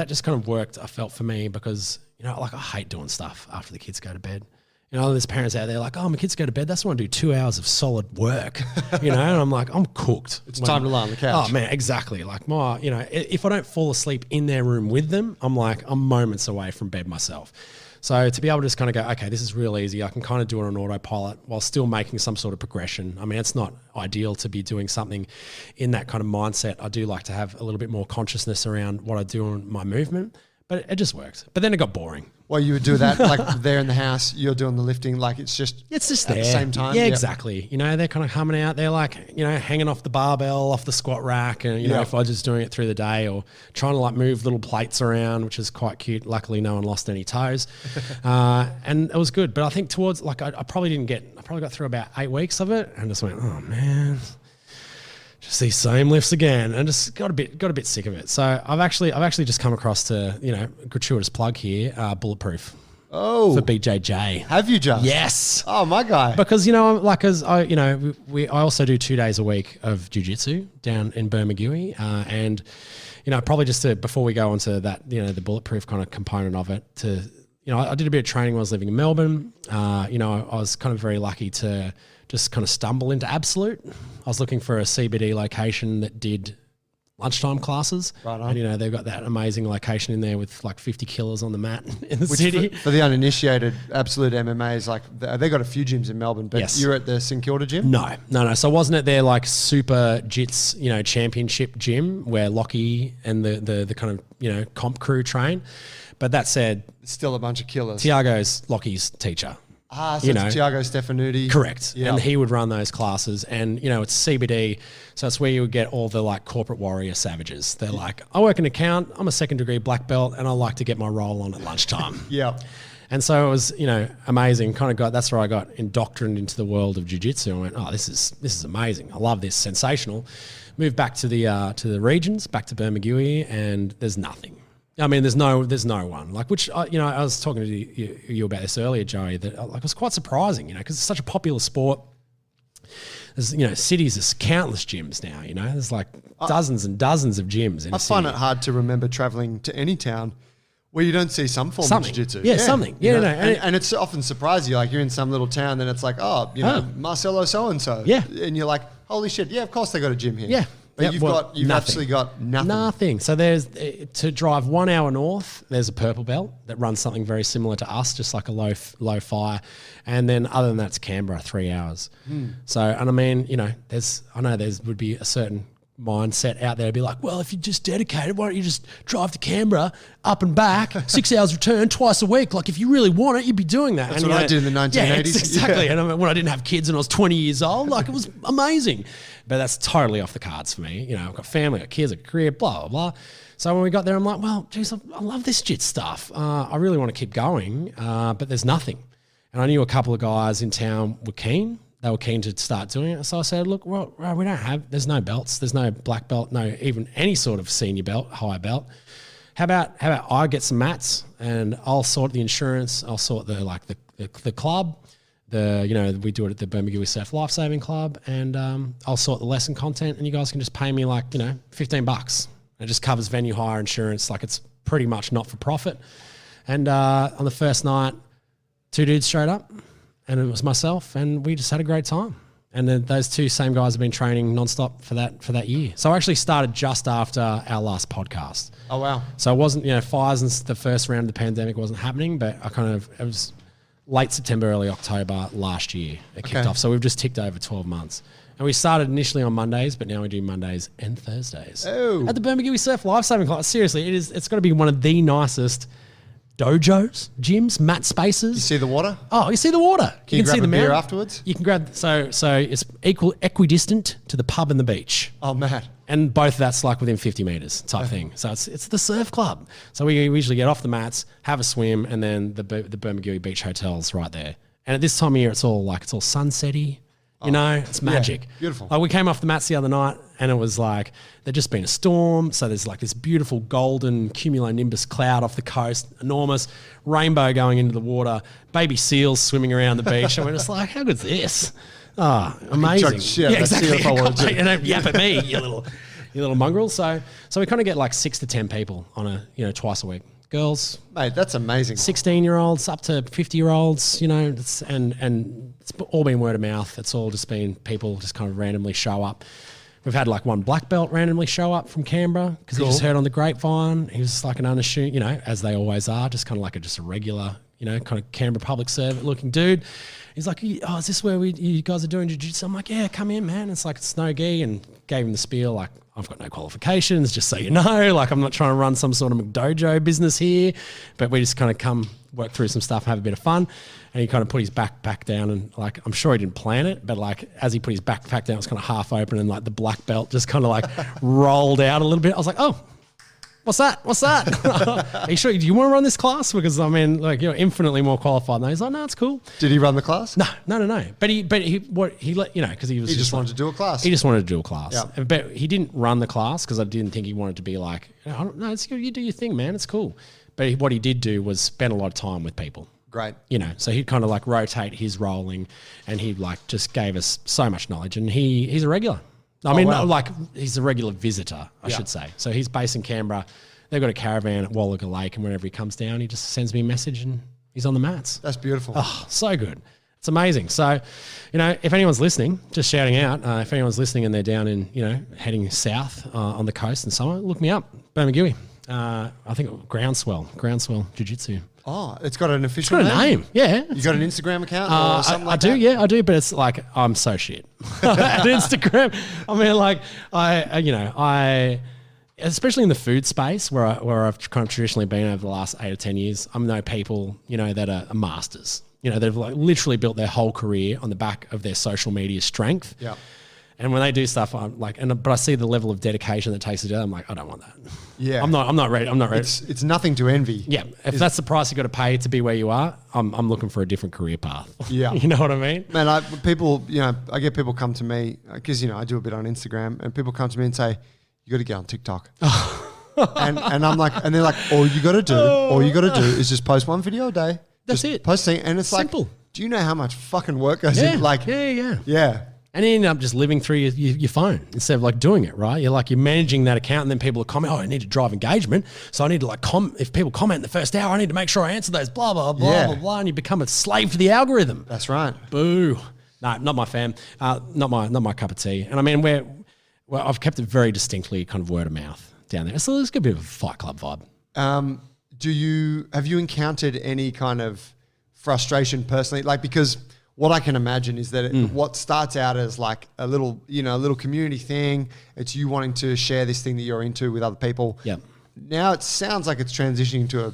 just kind of worked. I felt for me because you know, like I hate doing stuff after the kids go to bed. You know, there's parents out there like, oh, my kids go to bed. That's when I do 2 hours of solid work, you know, and I'm like, I'm cooked. It's time to lie on the couch. Oh, man, exactly. Like, you know, if I don't fall asleep in their room with them, I'm moments away from bed myself. So to be able to just kind of go, okay, this is real easy. I can kind of do it on autopilot while still making some sort of progression. I mean, it's not ideal to be doing something in that kind of mindset. I do like to have a little bit more consciousness around what I do on my movement, but it just worked. But then it got boring. Well, you would do that like there in the house, you're doing the lifting, like it's just at there. The same time. Yeah, exactly. You know, they're kind of humming out. They're like, you know, hanging off the barbell, off the squat rack. And, you know, if I was just doing it through the day or trying to like move little plates around, which is quite cute. Luckily, no one lost any toes. And it was good. But I think towards like, I probably got through about 8 weeks of it and just went, oh man, just these same lifts again, and just got a bit sick of it. So I've actually just come across to, you know, gratuitous plug here, Bulletproof. Oh, for BJJ. Have you just? Yes. Oh, my guy. Because you know, like as I, you know, I also do 2 days a week of jiu-jitsu down in Bermagui, and you know, probably just before we go on to that, you know, the Bulletproof kind of component of it, to you know, I did a bit of training when I was living in Melbourne. You know, I was kind of very lucky to just kind of stumble into Absolute. I was looking for a CBD location that did lunchtime classes. Right on. And, you know, they've got that amazing location in there with like 50 killers on the mat in the city. For the uninitiated, Absolute MMA is like, they got a few gyms in Melbourne, but yes. You're at the St Kilda gym? No. So I wasn't at their like super jits, you know, championship gym where Lockie and the kind of, you know, comp crew train. But that said, it's still a bunch of killers. Tiago's Lockie's teacher. So it's Tiago Stefanuti. Correct. Yeah. And he would run those classes, and, you know, it's CBD. So it's where you would get all the like corporate warrior savages. They're like, I work in account, I'm a second degree black belt, and I like to get my roll on at lunchtime. Yeah. And so it was, you know, amazing. That's where I got indoctrinated into the world of jiu-jitsu. I went, oh, this is amazing. I love this, sensational. Moved back to the regions, back to Bermagui, and there's nothing. I mean, there's no one, like, which, you know, I was talking to you about this earlier, Joey, that like, it was quite surprising, you know, because it's such a popular sport. there's, you know, cities, there's countless gyms now, you know, there's like dozens and dozens of gyms in I a city. find it hard to remember traveling to any town where you don't see some form Something. of jiu-jitsu. Yeah, something. Yeah, you know? no, and it's often surprised you. Like you're in some little town, then it's like, oh, you know, Marcelo so-and-so. Yeah. And you're like, holy shit, yeah, of course they got a gym here. Yeah. But Yep, you've well, got, you've nothing. absolutely got nothing. Nothing. So there's, to drive 1 hour north, there's a purple belt that runs something very similar to us, just like a low fire. And then other than that, it's Canberra, 3 hours. So, and I mean, you know, I know there would be a certain mindset out there to be like, well, if you're just dedicated, why don't you just drive to Canberra, up and back, 6 hours return, twice a week? Like if you really want it, you'd be doing that. That's and, what you I did in the 1980s. Yeah, exactly. Yeah. And I mean, when I didn't have kids and I was 20 years old, like it was amazing. But that's totally off the cards for me. You know, I've got family, I've got kids, I've got a career, blah, blah, blah. So when we got there, I'm like, well, geez, I love this JIT stuff. I really want to keep going, but there's nothing. And I knew a couple of guys in town were keen. They were keen to start doing it. So I said, look, well, we don't have, there's no belts. There's no black belt, no even any sort of senior belt, high belt. How about I get some mats and I'll sort the insurance. I'll sort the club. We do it at the Bermagui Surf Lifesaving Club, and I'll sort the lesson content, and you guys can just pay me like, $15. It just covers venue hire, insurance. Like it's pretty much not for profit. And on the first night, 2 dudes showed up, and it was myself, and we just had a great time. And then those 2 same guys have been training nonstop for that year. So I actually started just after our last podcast. Oh, wow. So it wasn't, fires and the first round of the pandemic wasn't happening, but it was late September, early October last year it kicked off. So we've just ticked over 12 months. And we started initially on Mondays, but now we do Mondays and Thursdays. Oh. At the Bermagui Surf Lifesaving Club. Seriously, it's got to be one of the nicest dojos, gyms, mat spaces. You see the water? Oh, you see the water. Can you can grab see the a beer mountain. afterwards? You can grab, so it's equidistant to the pub and the beach. Oh, man. And both of that's like within 50 metres type thing. So it's the surf club. So we usually get off the mats, have a swim, and then the Bermagui Beach Hotel's right there. And at this time of year, it's all sunsetty. It's magic. Beautiful. Like we came off the mats the other night, and it was like there'd just been a storm. So there's like this beautiful golden cumulonimbus cloud off the coast, enormous rainbow going into the water, baby seals swimming around the beach. And we're just like, how good's this? Oh, amazing. Yeah, exactly. Seal if I wanted to. And don't yap at me, you little mongrel. So we kind of get like 6 to 10 people on a twice a week. Girls, Mate, that's amazing. 16-year-olds up to 50-year-olds, and it's all been word of mouth. It's all just been people just kind of randomly show up. We've had like one black belt randomly show up from Canberra because he just heard on the grapevine. He was just like an unassumed, as they always are, just kind of like just a regular, kind of Canberra public servant looking dude. He's like, oh, is this where you guys are doing jiu-jitsu? I'm like, yeah, come in, man. It's like, it's no gi, and gave him the spiel like, I've got no qualifications, just so you know. Like, I'm not trying to run some sort of dojo business here, but we just kind of come work through some stuff, have a bit of fun. And he kind of put his back down, and like, I'm sure he didn't plan it, but like, as he put his backpack down, it was kind of half open, and like the black belt just kind of like rolled out a little bit. I was like, oh, what's that? Are you sure? Do you want to run this class? Because I mean, like, you're infinitely more qualified than that. He's like, no, it's cool. Did he run the class? No. But he let, because he was He just wanted to do a class. He just wanted to do a class. Yeah. But he didn't run the class because I didn't think he wanted to be like, no, it's you do your thing, man. It's cool. But what he did do was spend a lot of time with people. Great. So he'd kind of like rotate his rolling, and he like just gave us so much knowledge, and he's a regular. Wow. Like he's a regular visitor, I should say. So he's based in Canberra. They've got a caravan at Wallaga Lake, and whenever he comes down, he just sends me a message, and he's on the mats. That's beautiful. Oh, so good. It's amazing. So, if anyone's listening, just shouting out, if anyone's listening and they're down in, heading south on the coast in summer, look me up, Bermagui. I think Groundswell Jiu-Jitsu. Oh, it's got an official It's got a name, yeah. You got an Instagram account or something like that? I do, but it's like, I'm so shit at Instagram. I mean, like, I especially in the food space where I've kind of traditionally been over the last 8 or 10 years, I know people, that are masters. They've like literally built their whole career on the back of their social media strength. Yeah. And when they do stuff, I'm like, but I see the level of dedication that it takes to do that. I'm like, I don't want that. Yeah. I'm not ready. It's nothing to envy. Yeah. If that's the price you got to pay to be where you are, I'm looking for a different career path. Yeah. You know what I mean? Man, I get people come to me because, I do a bit on Instagram, and people come to me and say, you got to get on TikTok. and I'm like, and they're like, all you got to do is just post one video a day. That's just it. Posting, and it's Simple. like, do you know how much fucking work goes in? Like, yeah. Yeah. And you end up just living through your phone instead of like doing it, right? You're managing that account, and then people are commenting, I need to drive engagement. So I need to like if people comment in the first hour, I need to make sure I answer those, blah, blah, blah, blah, blah. And you become a slave to the algorithm. That's right. Boo. No, not my fan. Not my cup of tea. And I mean, I've kept it very distinctly kind of word of mouth down there. So there's a bit of a Fight Club vibe. Have you encountered any kind of frustration personally? Like, because what I can imagine is that what starts out as like a little community thing, it's you wanting to share this thing that you're into with other people. Yeah. Now it sounds like it's transitioning to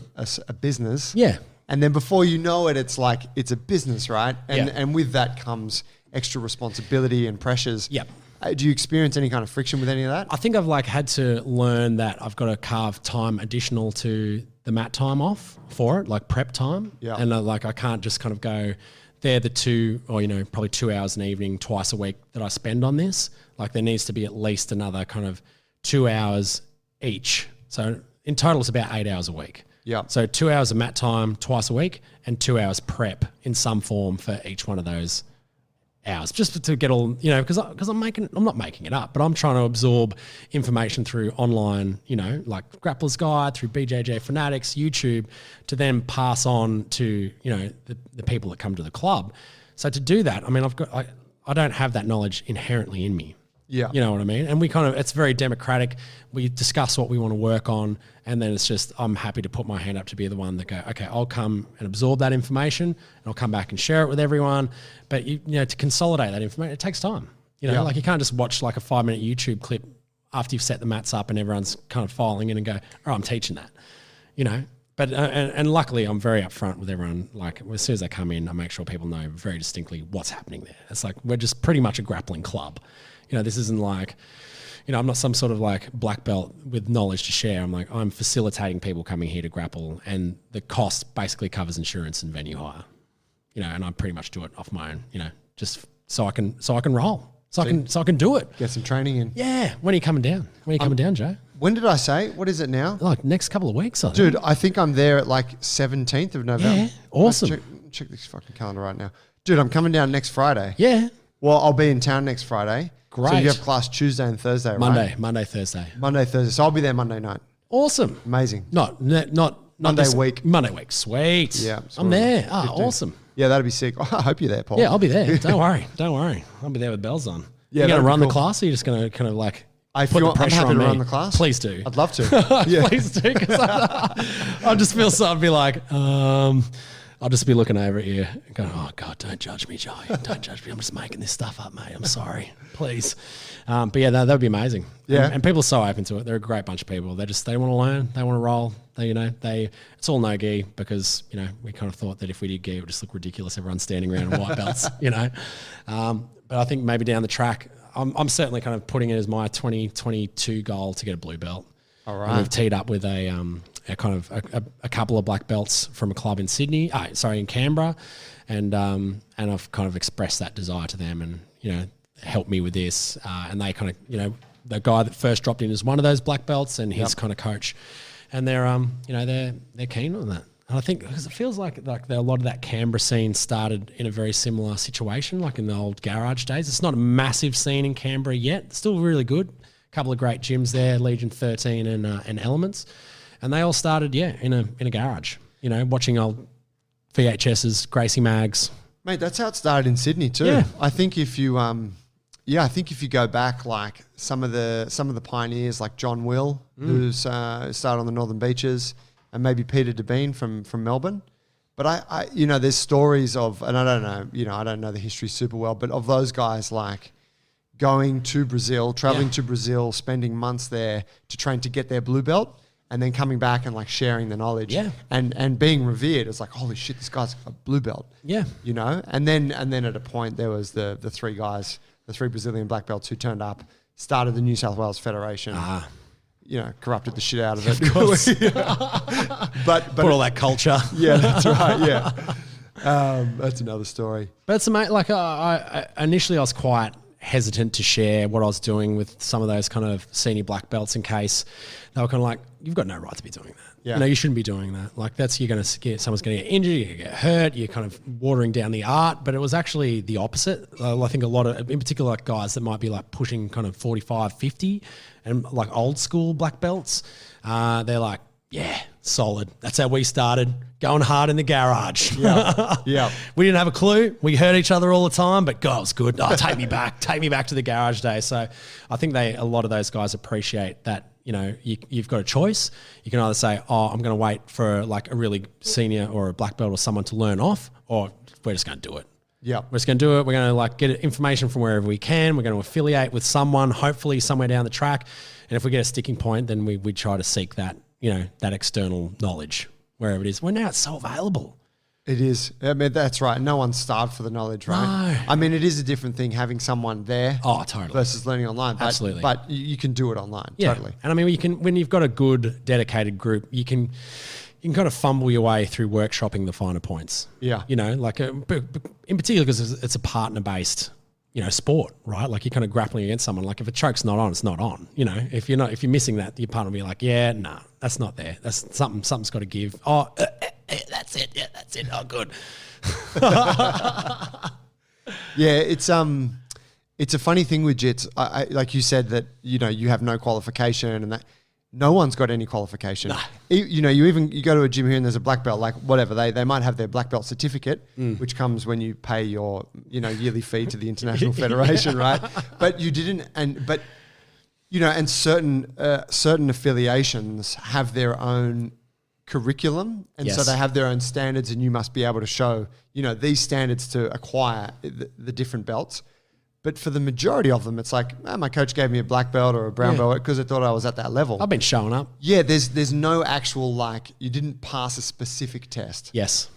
a business. Yeah. And then before you know it, it's like it's a business, right? And with that comes extra responsibility and pressures. Yep. Do you experience any kind of friction with any of that? I think I've like had to learn that I've got to carve time additional to the mat time off for it, like prep time. Yeah. And like I can't just kind of go, they're the 2 or, probably 2 hours an evening twice a week that I spend on this. Like there needs to be at least another kind of 2 hours each. So in total, it's about 8 hours a week. Yeah. So 2 hours of mat time twice a week and 2 hours prep in some form for each one of those hours, just to get all, because I'm not making it up, but I'm trying to absorb information through online, like Grappler's Guide, through BJJ Fanatics, YouTube, to then pass on to, the people that come to the club. So to do that, I mean, I don't have that knowledge inherently in me. Yeah. You know what I mean? And it's very democratic. We discuss what we want to work on. And then it's just, I'm happy to put my hand up to be the one that go, okay, I'll come and absorb that information and I'll come back and share it with everyone. But to consolidate that information, it takes time. Like you can't just watch like a 5-minute YouTube clip after you've set the mats up and everyone's kind of filing in and go, oh, I'm teaching that, But and luckily, I'm very upfront with everyone. Like as soon as they come in, I make sure people know very distinctly what's happening there. It's like we're just pretty much a grappling club. This isn't like, I'm not some sort of like black belt with knowledge to share. I'm facilitating people coming here to grapple, and the cost basically covers insurance and venue hire. And I pretty much do it off my own. Just so I can roll, so I can do it. Get some training in. Yeah. When are you coming down? When are you coming down, Joe? When did I say? What is it now? Like next couple of weeks, I think. Dude, I think I'm there at like 17th of November. Yeah, awesome. Check this fucking calendar right now. Dude, I'm coming down next Friday. Yeah. Well, I'll be in town next Friday. Great. So you have class Tuesday and Thursday, right? Monday, Thursday. Monday, Thursday. So I'll be there Monday night. Awesome. Amazing. Not Monday week. Monday week. Sweet. Yeah. I'm there. Awesome. Yeah, that'd be sick. I hope you're there, Paul. Yeah, I'll be there. Don't worry. I'll be there with bells on. Yeah, you're going to run the class, or you're just going to kind of like put the pressure on me? Run the class. Please do. I'd love to. Yeah. Please do. Because I just feel so. I'd be like, I'll just be looking over at you and going, oh, God, don't judge me, Joey. Don't judge me. I'm just making this stuff up, mate. I'm sorry. Please. But yeah, that would be amazing. Yeah. And people are so open to it. They're a great bunch of people. They want to learn. They want to roll. It's all no gi because, we kind of thought that if we did gi, it would just look ridiculous. Everyone standing around in white belts, But I think maybe down the track, I'm certainly kind of putting it as my 2022 goal to get a blue belt. All right. And we've teed up with a couple of black belts from a club in Sydney, in Canberra, and I've kind of expressed that desire to them, and help me with this, and they kind of the guy that first dropped in is one of those black belts, and his kind of coach, and they're they're keen on that. And I think because it feels like a lot of that Canberra scene started in a very similar situation, like in the old garage days. It's not a massive scene in Canberra yet. It's still really good. A couple of great gyms there, Legion 13 and Elements. And they all started, in a garage, watching old VHSs, Gracie Mags. Mate, that's how it started in Sydney too. Yeah. I think if you go back, like some of the pioneers, like John Will, who's started on the Northern Beaches, and maybe Peter Devine from Melbourne. But I there's stories of, and I don't know, I don't know the history super well, but of those guys like going to Brazil, traveling to Brazil, spending months there to train to get their blue belt, and then coming back and like sharing the knowledge, and being revered. It's like, holy shit, this guy's a blue belt, and then at a point there was the three guys, the three Brazilian black belts who turned up, started the New South Wales Federation, corrupted the shit out of it, of course. but put all that culture, that's right, that's another story. But it's amazing. Like I initially I was quite hesitant to share what I was doing with some of those kind of senior black belts in case they were kind of like, you've got no right to be doing that. Yeah. You know, you shouldn't be doing that. Like you're going to get, someone's going to get injured, you're going to get hurt, you're kind of watering down the art. But it was actually the opposite. I think a lot of, in particular, like guys that might be like pushing kind of 45, 50 and like old school black belts, they're like, yeah, solid. That's how we started, going hard in the garage. Yeah, yeah. We didn't have a clue. We heard each other all the time, but God, it was good. Oh, take me back to the garage day. So I think a lot of those guys appreciate that. You know, you've got a choice. You can either say, oh, I'm going to wait for like a really senior or a black belt or someone to learn off, or we're just going to do it. Yeah. We're just going to do it. We're going to like get information from wherever we can. We're going to affiliate with someone, hopefully somewhere down the track. And if we get a sticking point, then we try to seek that, you know, that external knowledge wherever it is. Well, now it's so available. It is. I mean, that's right. No one's starved for the knowledge, right? No. I mean, it is a different thing having someone there. Oh, totally. Versus learning online. But, Absolutely. But you can do it online. Yeah. Totally. And I mean, you can, when you've got a good dedicated group, you can kind of fumble your way through workshopping the finer points. Yeah. You know, like in particular because it's a partner based, you know, sport, right? Like you're kind of grappling against someone. Like if a choke's not on, it's not on. You know, if you're missing that, your partner will be like, yeah, nah, that's not there. That's something's got to give. Oh, that's it. Yeah, that's it. Oh, good. Yeah, it's a funny thing with jits. I like you said that, you know, you have no qualification and that no one's got any qualification. No. You know, you go to a gym here and there's a black belt, like whatever, they might have their black belt certificate, which comes when you pay your, you know, yearly fee to the International Federation, right? But you didn't, but you know, and certain affiliations have their own curriculum, and so Yes. they have their own standards, and you must be able to show, you know, these standards to acquire the different belts. But for the majority of them, it's like, my coach gave me a black belt or a brown belt because I thought I was at that level. I've been showing up. Yeah, there's no actual, like, you didn't pass a specific test. Yes.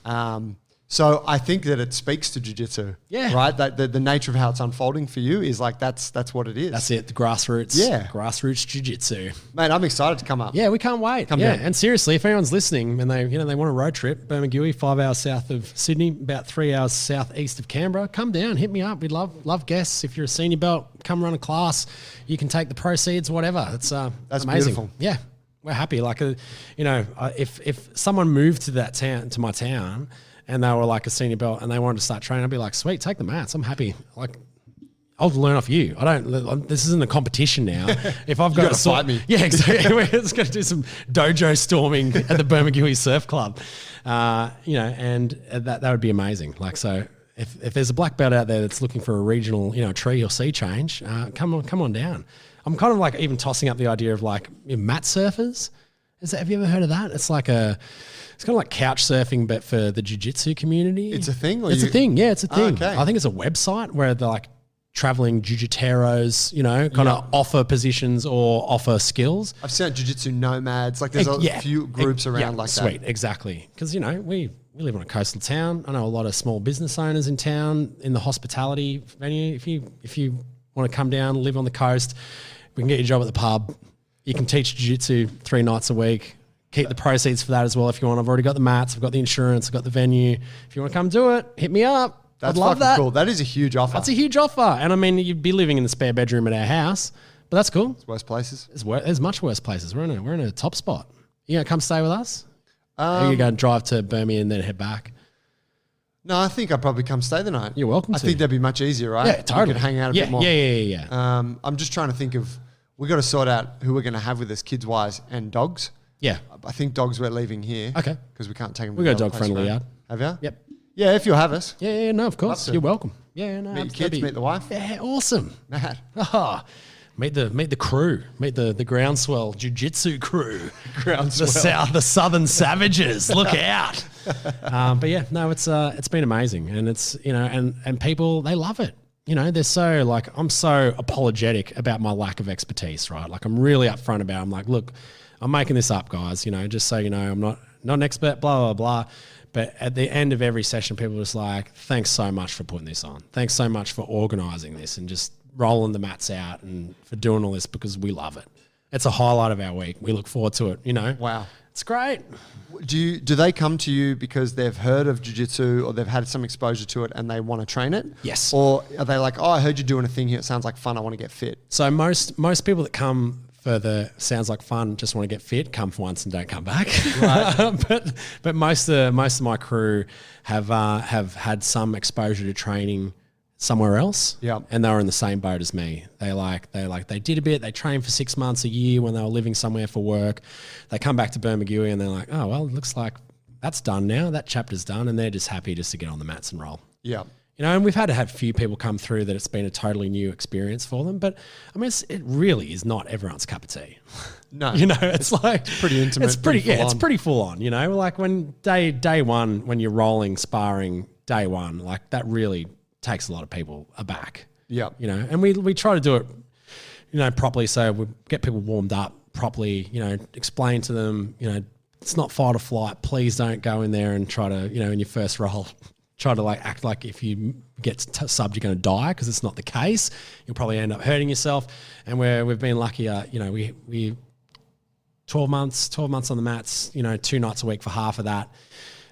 So I think that it speaks to jiu-jitsu. Yeah. Right? That the nature of how it's unfolding for you is like, that's what it is. That's it. The grassroots. Yeah. Grassroots jiu-jitsu. Mate, I'm excited to come up. Yeah, we can't wait. Come yeah, down. and seriously, if anyone's listening and they want a road trip, Bermagui, 5 hours south of Sydney, about 3 hours southeast of Canberra, come down, hit me up. We'd love guests. If you're a senior belt, come run a class. You can take the proceeds, whatever. It's That's amazing. beautiful. Yeah, we're happy. Like, you know, if someone moved to my town, and they were like a senior belt and they wanted to start training, I'd be like, sweet, take the mats. I'm happy. Like, I'll learn off you. This isn't a competition now. If I've got to fight me. Yeah, exactly. We're just going to do some dojo storming at the Bermagui Surf Club. You know, and that would be amazing. Like, so if there's a black belt out there that's looking for a regional, you know, tree or sea change, come on down. I'm kind of like even tossing up the idea of like mat surfers. Have you ever heard of that? It's like it's kind of like couch surfing, but for the jiu-jitsu community. It's a thing? It's a thing. Yeah, it's a thing. Okay. I think it's a website where they're like traveling jiu-jiteros, you know, kind of offer positions or offer skills. I've seen jiu-jitsu nomads. Like there's a few groups around like that. Sweet, exactly. Because, you know, we live on a coastal town. I know a lot of small business owners in town in the hospitality venue. If you want to come down, live on the coast, we can get you a job at the pub. You can teach jiu-jitsu 3 nights a week. Keep the proceeds for that as well if you want. I've already got the mats, I've got the insurance, I've got the venue. If you want to come do it, hit me up. That's I'd love fucking that. cool. That is a huge offer. That's a huge offer. And I mean, you'd be living in the spare bedroom at our house, but that's cool. Worst places. There's much worse places. We're in a top spot. You gonna come stay with us? Or you going to drive to Birmingham and then head back? No, I think I'd probably come stay the night. You're welcome I to. think that'd be much easier, right? Yeah, totally. We could hang out a yeah, bit more. Yeah. I'm just trying to think of, we got to sort out who we're going to have with us, kids wise, and dogs. Yeah. I think dogs we're leaving here. Okay. Because we can't take them. We got a dog friendly yard. Have you? Yep. Yeah, if you'll have us. Yeah, no, of course. Love to. You're welcome. Yeah, no. Meet your that'd kids, be- meet the wife. Yeah, awesome. Mad. Ah, meet the crew. Meet the groundswell jiu-jitsu crew. Groundswell. The southern savages. Look out. But yeah, no, it's been amazing. And it's, you know, and people, they love it. You know, they're so like, I'm so apologetic about my lack of expertise, right? Like I'm really upfront about it. I'm like, look, I'm making this up, guys, you know, just so you know, I'm not an expert, blah, blah, blah. But at the end of every session, people are just like, thanks so much for putting this on. Thanks so much for organizing this and just rolling the mats out and for doing all this because we love it. It's a highlight of our week. We look forward to it, you know. Wow. It's great. Do they come to you because they've heard of jiu-jitsu or they've had some exposure to it and they want to train it? Yes. Or are they like, oh, I heard you doing a thing here. It sounds like fun. I want to get fit. So most people that come for the sounds like fun, just want to get fit, come for once and don't come back. Right. but most of my crew have had some exposure to training somewhere else. Yeah. And they were in the same boat as me. They did a bit, they trained for 6 months, a year when they were living somewhere for work. They come back to Bermagui and they're like, oh, well, it looks like that's done now. That chapter's done. And they're just happy just to get on the mats and roll. Yeah. You know, and we've had to have a few people come through that it's been a totally new experience for them. But I mean, it really is not everyone's cup of tea. No. You know, it's like pretty intimate. It's it's pretty full on, you know, like when day one, when you're rolling, sparring day one, like that really takes a lot of people aback. Yeah. You know, and we try to do it, you know, properly. So we get people warmed up properly, you know, explain to them, you know, it's not fight or flight. Please don't go in there and try to, you know, in your first roll, try to like act like if you get subbed, you're going to die, because it's not the case. You'll probably end up hurting yourself. And we've been lucky, you know, we 12 months on the mats, you know, 2 nights a week for half of that.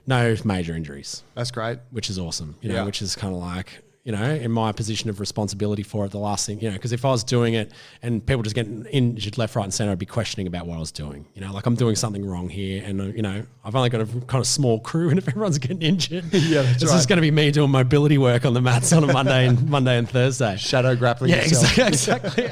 No major injuries. That's great. Which is awesome, you know, which is kind of like, you know, in my position of responsibility for it, the last thing, you know, because if I was doing it and people just getting injured left, right and center, I'd be questioning about what I was doing. You know, like I'm doing something wrong here and, you know, I've only got a kind of small crew, and if everyone's getting injured, this is going to be me doing mobility work on the mats on a Monday and Thursday. Shadow grappling yourself. Exactly.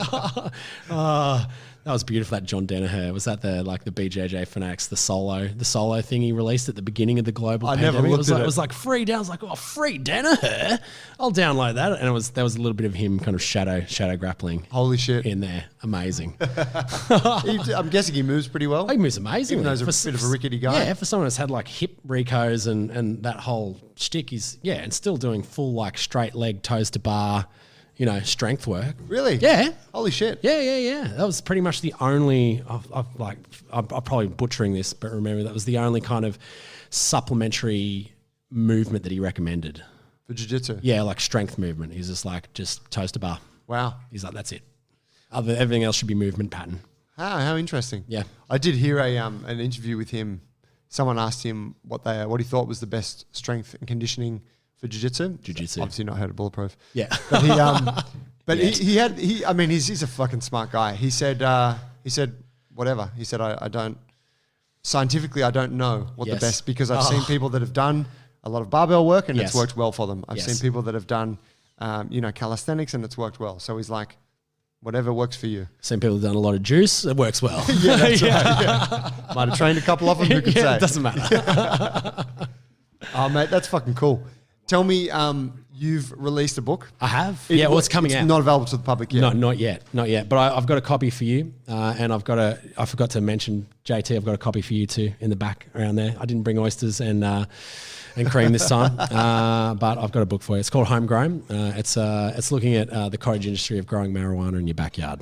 That was beautiful. That John Danaher, was that the BJJ Fanatics, the solo thing he released at the beginning of the global pandemic? Never looked at it. It was like free down. I was like, oh, free Danaher. I'll download that. And there was a little bit of him kind of shadow grappling. Holy shit. In there. Amazing. I'm guessing he moves pretty well. He moves amazing. Even though he's a bit of a rickety guy. Yeah, for someone that's had like hip recos and that whole shtick, and still doing full like straight leg toes to bar, you know, strength work. Really? Yeah. Holy shit. Yeah. That was pretty much the only, I'm probably butchering this, but remember that was the only kind of supplementary movement that he recommended. For jiu-jitsu? Yeah, like strength movement. He's just like, just toes to bar. Wow. He's like, that's it. Everything else should be movement pattern. How interesting. Yeah. I did hear an interview with him. Someone asked him what he thought was the best strength and conditioning for jiu-jitsu. Obviously not heard of Bulletproof. Yeah. But he's a fucking smart guy. He said whatever. He said, I don't know what the best, because I've seen people that have done a lot of barbell work and it's worked well for them. I've seen people that have done, calisthenics and it's worked well. So he's like, whatever works for you. Seen people who've done a lot of juice, it works well. Yeah, that's right. Yeah. Might have trained a couple of them, who could say. It doesn't matter. Oh, mate, that's fucking cool. Tell me, you've released a book. I have. It's coming out. It's not available to the public yet. Not yet. But I've got a copy for you, and I forgot to mention JT. I've got a copy for you too in the back around there. I didn't bring oysters and cream this time, but I've got a book for you. It's called Homegrown. It's looking at the cottage industry of growing marijuana in your backyard.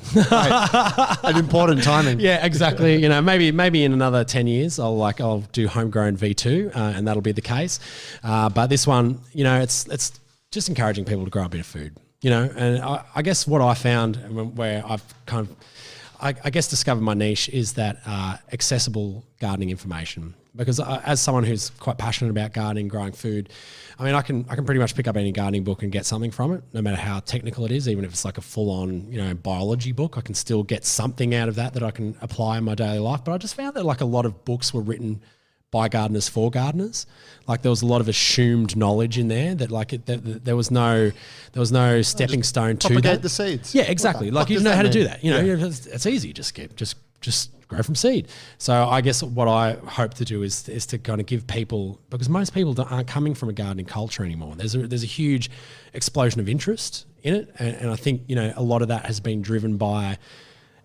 An important timing. Yeah, exactly. You know, maybe in another 10 years, I'll do Homegrown V2, and that'll be the case. But this one, you know, it's just encouraging people to grow a bit of food. You know, and I guess what I found where I've kind of, I guess, discovered my niche is that accessible gardening information. Because as someone who's quite passionate about gardening, growing food, I mean, I can pretty much pick up any gardening book and get something from it, no matter how technical it is. Even if it's like a full-on, you know, biology book, I can still get something out of that I can apply in my daily life. But I just found that like a lot of books were written by gardeners for gardeners. Like there was a lot of assumed knowledge in there that like there was no stepping stone to propagate that. the seeds. Yeah, exactly. Like you know how to do that. You know, it's easy. Just grow from seed. So I guess what I hope to do is to kind of give people, because most people aren't coming from a gardening culture anymore. There's a huge explosion of interest in it, and I think, you know, a lot of that has been driven by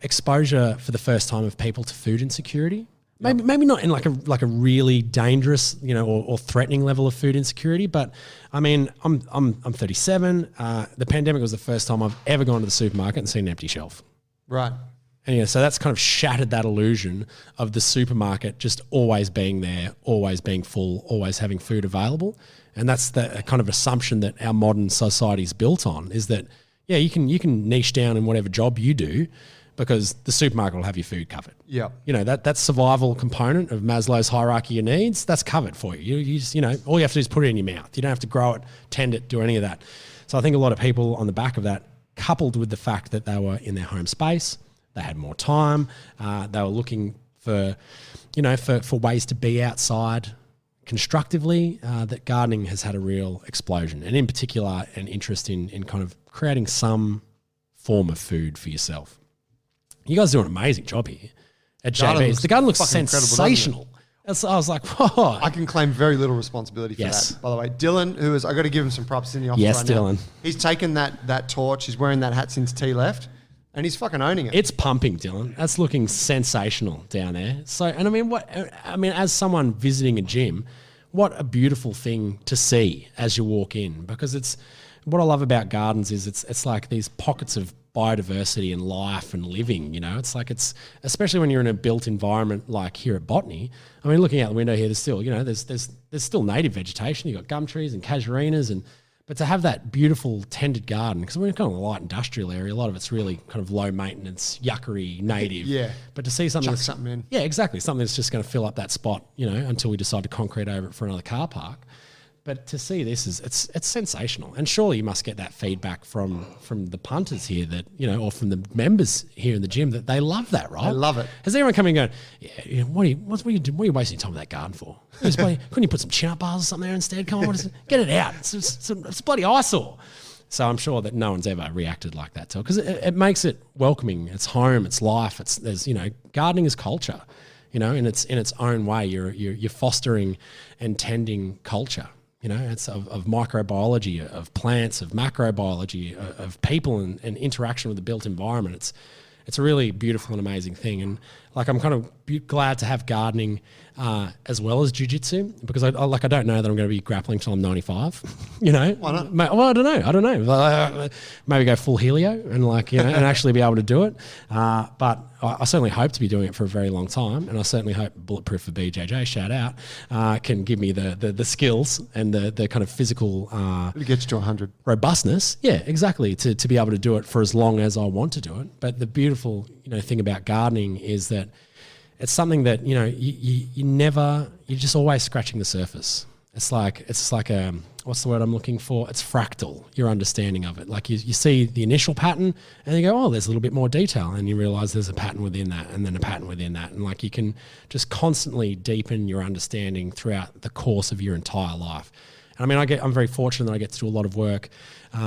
exposure for the first time of people to food insecurity. Maybe not in like a really dangerous, you know, or threatening level of food insecurity, but I mean, I'm 37. The pandemic was the first time I've ever gone to the supermarket and seen an empty shelf. Right. And yeah, so that's kind of shattered that illusion of the supermarket just always being there, always being full, always having food available. And that's the kind of assumption that our modern society is built on, is that, yeah, you can niche down in whatever job you do, because the supermarket will have your food covered. Yeah. You know, that survival component of Maslow's hierarchy of needs, that's covered for you. You just, you know, all you have to do is put it in your mouth. You don't have to grow it, tend it, do any of that. So I think a lot of people on the back of that, coupled with the fact that they were in their home space, they had more time, they were looking for, you know, for ways to be outside constructively, that gardening has had a real explosion. And in particular, an interest in kind of creating some form of food for yourself. You guys do an amazing job here at JB's. The garden looks sensational. I was like, whoa. I can claim very little responsibility for that. By the way, Dylan, I got to give him some props in the office right Dylan. now. He's taken that torch. He's wearing that hat since T left, and he's fucking owning it. It's pumping, Dylan. That's looking sensational down there. So, and I mean, as someone visiting a gym, what a beautiful thing to see as you walk in, because it's what I love about gardens is it's like these pockets of biodiversity and life and living, you know. It's like, it's especially when you're in a built environment like here at Botany. I mean, looking out the window here, there's still, you know, there's still native vegetation. You've got gum trees and casuarinas, but to have that beautiful tended garden, because we're in kind of a light industrial area, a lot of it's really kind of low maintenance, yuckery, native. Yeah. But to see something, something in. Yeah, exactly. Something that's just going to fill up that spot, you know, until we decide to concrete over it for another car park. But to see this it's sensational, and surely you must get that feedback from the punters here, that, you know, or from the members here in the gym, that they love that, right? They love it. Has anyone come in and going, yeah, what are you wasting your time with that garden for? Couldn't you put some chin-up bars or something there instead? Come on, get it out. It's a bloody eyesore. So I'm sure that no one's ever reacted like that to it, because it makes it welcoming. It's home. It's life. There's you know, gardening is culture, you know, and it's in its own way. You're fostering and tending culture. You know, it's of microbiology, of plants, of macrobiology, of people and interaction with the built environment. It's a really beautiful and amazing thing. And like, I'm kind of glad to have gardening as well as jiu-jitsu, because I don't know that I'm going to be grappling till I'm 95. You know, why not? Well, I don't know. Maybe go full Helio and, like, you know, and actually be able to do it. But I certainly hope to be doing it for a very long time, and I certainly hope Bulletproof for BJJ, shout out, can give me the skills and the kind of physical It gets you to 100. robustness. Yeah, exactly. To be able to do it for as long as I want to do it. But the beautiful, you know, thing about gardening is that it's something that, you know, you're just always scratching the surface. It's like what's the word I'm looking for? It's fractal, your understanding of it. Like you see the initial pattern and you go, oh, there's a little bit more detail, and you realize there's a pattern within that, and then a pattern within that. And like, you can just constantly deepen your understanding throughout the course of your entire life. And I mean, I'm very fortunate that I get to do a lot of work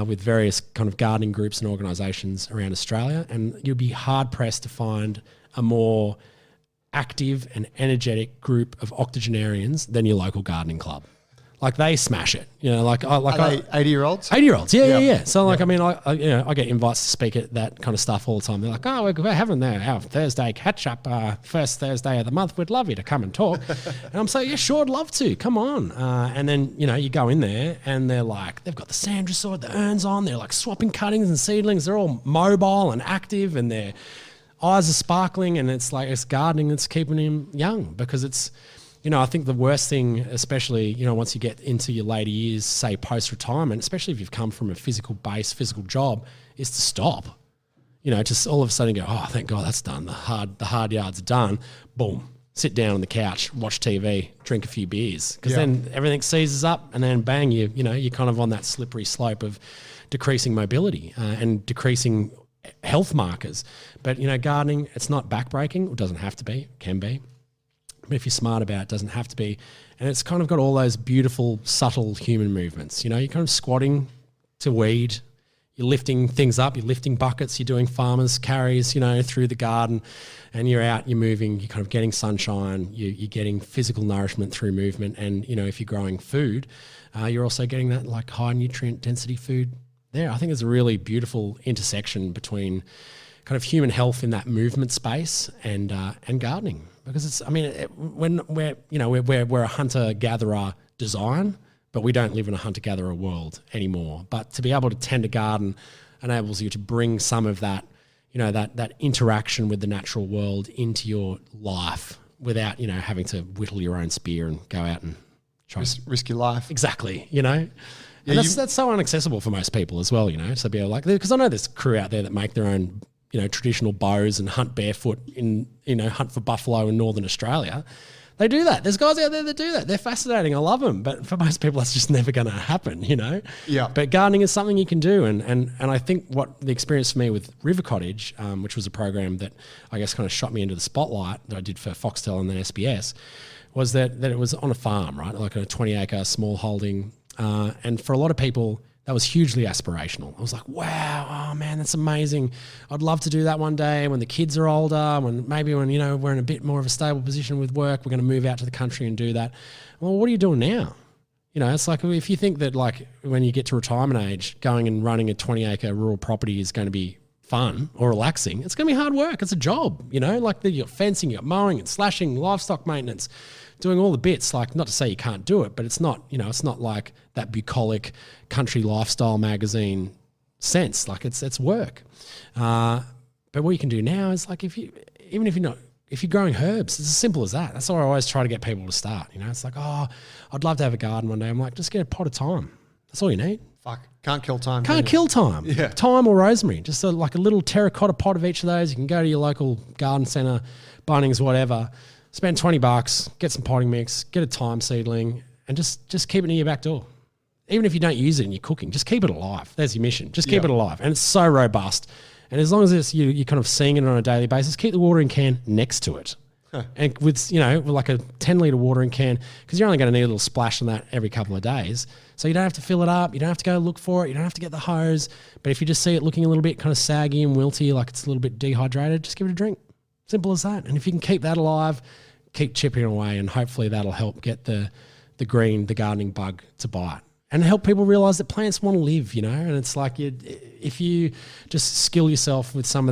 with various kind of gardening groups and organisations around Australia, and you'll be hard pressed to find a more active and energetic group of octogenarians than your local gardening club. Like, they smash it, you know. Are they 80-year-olds? 80-year-olds, yeah. So like, I mean, I get invites to speak at that kind of stuff all the time. They're like, oh, we're having our Thursday catch up, first Thursday of the month. We'd love you to come and talk. And I'm saying, yeah, sure, I'd love to. Come on. And then, you know, you go in there and they're like, they've got the Sandra sword, the urns on. They're like swapping cuttings and seedlings. They're all mobile and active, and their eyes are sparkling. And it's like, it's gardening that's keeping him young, because it's, you know, I think the worst thing, especially, you know, once you get into your later years, say post-retirement, especially if you've come from a physical job, is to stop. You know, just all of a sudden go, oh, thank God that's done. The hard yards are done. Boom. Sit down on the couch, watch TV, drink a few beers. Because then everything seizes up, and then bang, you're kind of on that slippery slope of decreasing mobility and decreasing health markers. But, you know, gardening, it's not backbreaking. It doesn't have to be. It can be. But if you're smart about it, it doesn't have to be. And it's kind of got all those beautiful, subtle human movements. You know, you're kind of squatting to weed. You're lifting things up. You're lifting buckets. You're doing farmers' carries, you know, through the garden. And you're out, you're moving. You're kind of getting sunshine. You're getting physical nourishment through movement. And, you know, if you're growing food, you're also getting that, like, high nutrient density food there. I think there's a really beautiful intersection between kind of human health in that movement space and gardening. Because it's, I mean, when we're a hunter-gatherer design, but we don't live in a hunter-gatherer world anymore. But to be able to tend a garden enables you to bring some of that, you know, that interaction with the natural world into your life without, you know, having to whittle your own spear and go out and try risk your life. Exactly, you know. And that's so inaccessible for most people as well, you know. So be able, like, because I know there's crew out there that make their own, traditional bows and hunt barefoot hunt for buffalo in northern Australia. They do that. There's guys out there that do that. They're fascinating. I love them. But for most people, that's just never going to happen, Yeah. But gardening is something you can do. And I think what the experience for me with River Cottage, which was a program that I guess kind of shot me into the spotlight that I did for Foxtel and then SBS, was that it was on a farm, right? Like a 20-acre small holding. And for a lot of people, that was hugely aspirational. I was like, wow, oh man, that's amazing. I'd love to do that one day when the kids are older, when we're in a bit more of a stable position with work, we're going to move out to the country and do that. Well, what are you doing now? It's like if you think that like when you get to retirement age, going and running a 20-acre rural property is going to be fun or relaxing, it's going to be hard work. It's a job, like you're fencing, you're mowing and slashing, livestock maintenance, doing all the bits. Like, not to say you can't do it, but it's not, it's not like that bucolic country lifestyle magazine sense. Like it's work. But what you can do now is like if you're growing herbs, it's as simple as that. That's how I always try to get people to start. It's like, oh, I'd love to have a garden one day. I'm like, just get a pot of thyme. That's all you need. Fuck, can't kill time. Can't kill thyme. Yeah. Thyme or rosemary. Just like a little terracotta pot of each of those. You can go to your local garden centre, Bunnings, whatever. Spend $20, get some potting mix, get a thyme seedling, and just keep it near your back door. Even if you don't use it in your cooking, just keep it alive. There's your mission. Just keep it alive. And it's so robust. And as long as you're kind of seeing it on a daily basis, keep the watering can next to it. Huh. And with like a 10-litre watering can, because you're only going to need a little splash on that every couple of days. So you don't have to fill it up. You don't have to go look for it. You don't have to get the hose. But if you just see it looking a little bit kind of saggy and wilty, like it's a little bit dehydrated, just give it a drink. Simple as that. And if you can keep that alive, keep chipping away, and hopefully that'll help get the gardening bug to bite. And help people realize that plants want to live, and it's like if you just skill yourself with some of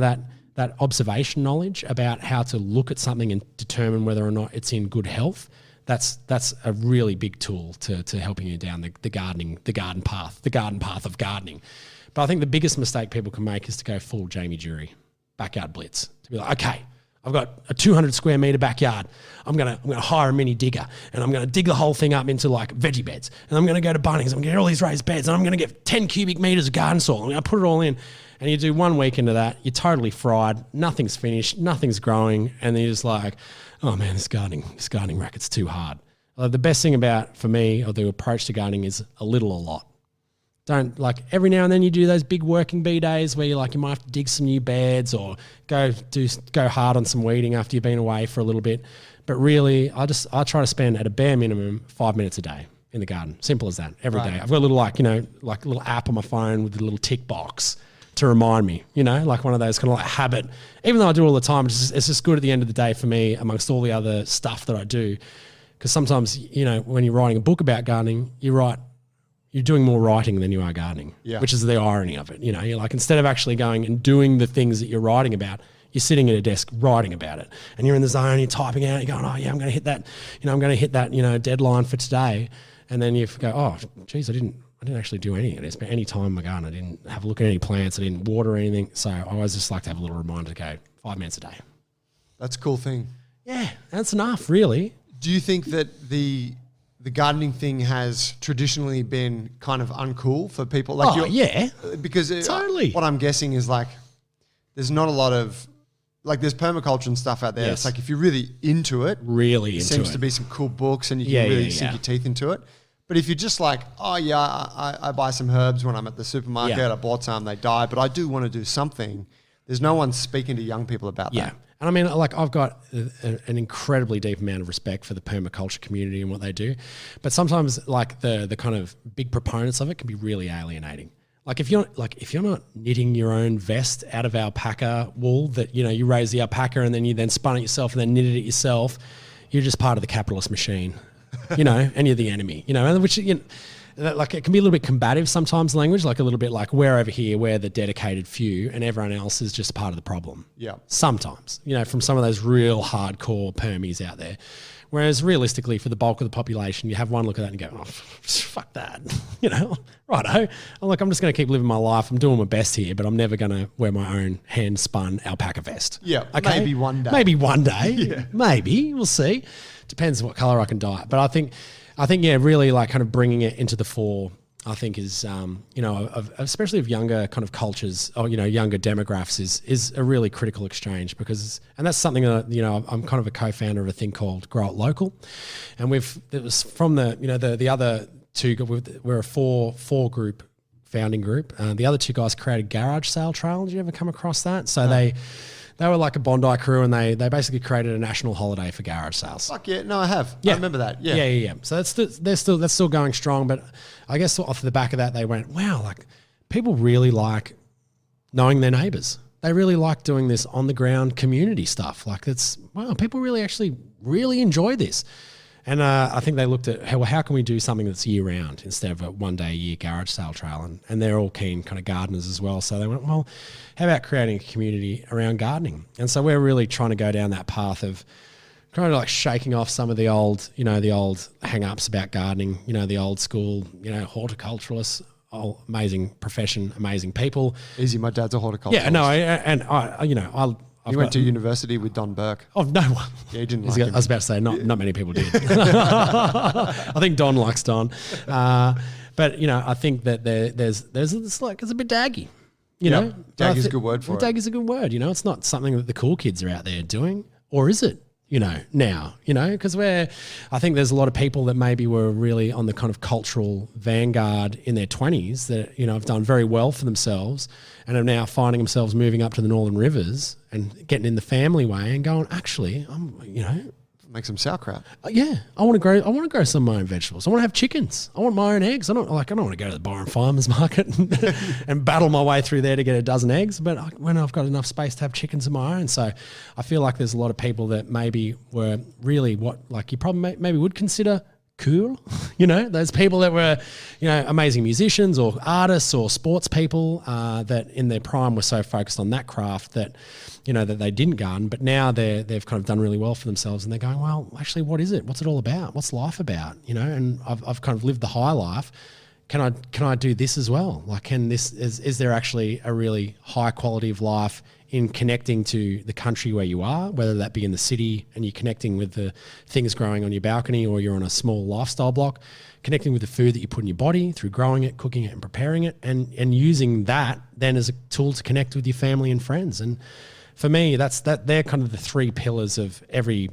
that observation knowledge about how to look at something and determine whether or not it's in good health, that's a really big tool to helping you down the garden path of gardening. But I think the biggest mistake people can make is to go full Jamie Dury, backyard blitz, to be like, okay, I've got a 200 square meter backyard. I'm gonna hire a mini digger, and I'm gonna dig the whole thing up into like veggie beds. And I'm gonna go to Bunnings. I'm gonna get all these raised beds, and I'm gonna get 10 cubic meters of garden soil. I'm gonna put it all in. And you do 1 week into that, you're totally fried. Nothing's finished. Nothing's growing, and then you're just like, oh man, this gardening racket's too hard. The best thing for me, or the approach to gardening, is a little, a lot. Don't, like, every now and then you do those big working bee days where you might have to dig some new beds or go hard on some weeding after you've been away for a little bit. But really, I try to spend at a bare minimum 5 minutes a day in the garden. Simple as that. Every day. I've got a little like a little app on my phone with a little tick box to remind me, like one of those kind of like habit. Even though I do it all the time, it's just good at the end of the day for me amongst all the other stuff that I do. Because sometimes, when you're writing a book about gardening, you're doing more writing than you are gardening, which is the irony of it. You're like, instead of actually going and doing the things that you're writing about, you're sitting at a desk writing about it, and you're in the zone, you're typing out, you're going, oh yeah, I'm going to hit that, deadline for today. And then you go, oh geez, I didn't actually do any of it. I spent any time in my garden. I didn't have a look at any plants. I didn't water anything. So I always just like to have a little reminder to go 5 minutes a day. That's a cool thing. Yeah, that's enough, really. Do you think that the gardening thing has traditionally been kind of uncool for people? Like, yeah. Because totally. What I'm guessing is like, there's not a lot of, like, there's permaculture and stuff out there. Yes. It's like, if you're really into it, there seems to be some cool books and you can really sink your teeth into it. But if you're just like, oh yeah, I buy some herbs when I'm at the supermarket, I bought some, they die, but I do want to do something. There's no one speaking to young people about that. And I mean, like, I've got an incredibly deep amount of respect for the permaculture community and what they do. But sometimes, like, the kind of big proponents of it can be really alienating. Like, if you're not knitting your own vest out of alpaca wool that, you raise the alpaca and then you then spun it yourself and then knitted it yourself, you're just part of the capitalist machine, and you're the enemy, and which, like, it can be a little bit combative sometimes, language, like a little bit like, we're over here, we're the dedicated few and everyone else is just part of the problem. Yeah. Sometimes, from some of those real hardcore permies out there. Whereas realistically, for the bulk of the population, you have one look at that and go, oh, fuck that, righto. I'm just going to keep living my life. I'm doing my best here, but I'm never going to wear my own hand-spun alpaca vest. Yeah, okay? Maybe one day. Maybe one day. Maybe. We'll see. Depends what colour I can dye it. But I think, really, like, kind of bringing it into the fore I think is, especially of younger kind of cultures or, younger demographics is a really critical exchange and that's something that, I'm kind of a co-founder of a thing called Grow It Local. And it was from the other two, we're a four group founding group. The other two guys created Garage Sale Trail. Did you ever come across that? So they were like a Bondi crew, and they basically created a national holiday for garage sales. Fuck yeah, no, I have. Yeah. I remember that. Yeah, yeah. So that's still going strong. But I guess off the back of that, they went, wow, like people really like knowing their neighbours. They really like doing this on the ground community stuff. Like people really actually really enjoy this. And I think they looked at how can we do something that's year round instead of a 1 day a year garage sale trail, and they're all keen kind of gardeners as well. So they went, well, how about creating a community around gardening? And so we're really trying to go down that path of kind of like shaking off some of the old hang-ups about gardening, the old school, horticulturalists, amazing profession, amazing people. Easy, my dad's a horticulturalist. Yeah, no, and I you went to university with Don Burke. Oh, no one. Yeah, he didn't like him. I was about to say, not many people did. I think Don likes Don. But, I think that there's it's a bit daggy. Daggy is a good word for it. Daggy is a good word. It's not something that the cool kids are out there doing. Or is it? Now, because I think there's a lot of people that maybe were really on the kind of cultural vanguard in their 20s that, have done very well for themselves and are now finding themselves moving up to the Northern Rivers and getting in the family way and going, actually, make some sauerkraut. Yeah, I want to grow some of my own vegetables. I want to have chickens. I want my own eggs. I don't want to go to the Byron Farmers Market and battle my way through there to get a dozen eggs. But when I've got enough space to have chickens of my own, so I feel like there's a lot of people that maybe were really you probably maybe would consider cool. Those people that were, amazing musicians or artists or sports people that in their prime were so focused on that craft that, that they didn't garden, but now they've kind of done really well for themselves and they're going, well, actually, what is it? What's it all about? What's life about? And I've kind of lived the high life. Can I do this as well? Like, is there actually a really high quality of life in connecting to the country where you are, whether that be in the city and you're connecting with the things growing on your balcony or you're on a small lifestyle block, connecting with the food that you put in your body through growing it, cooking it and preparing it, and using that then as a tool to connect with your family and friends. And for me, they're kind of the three pillars of every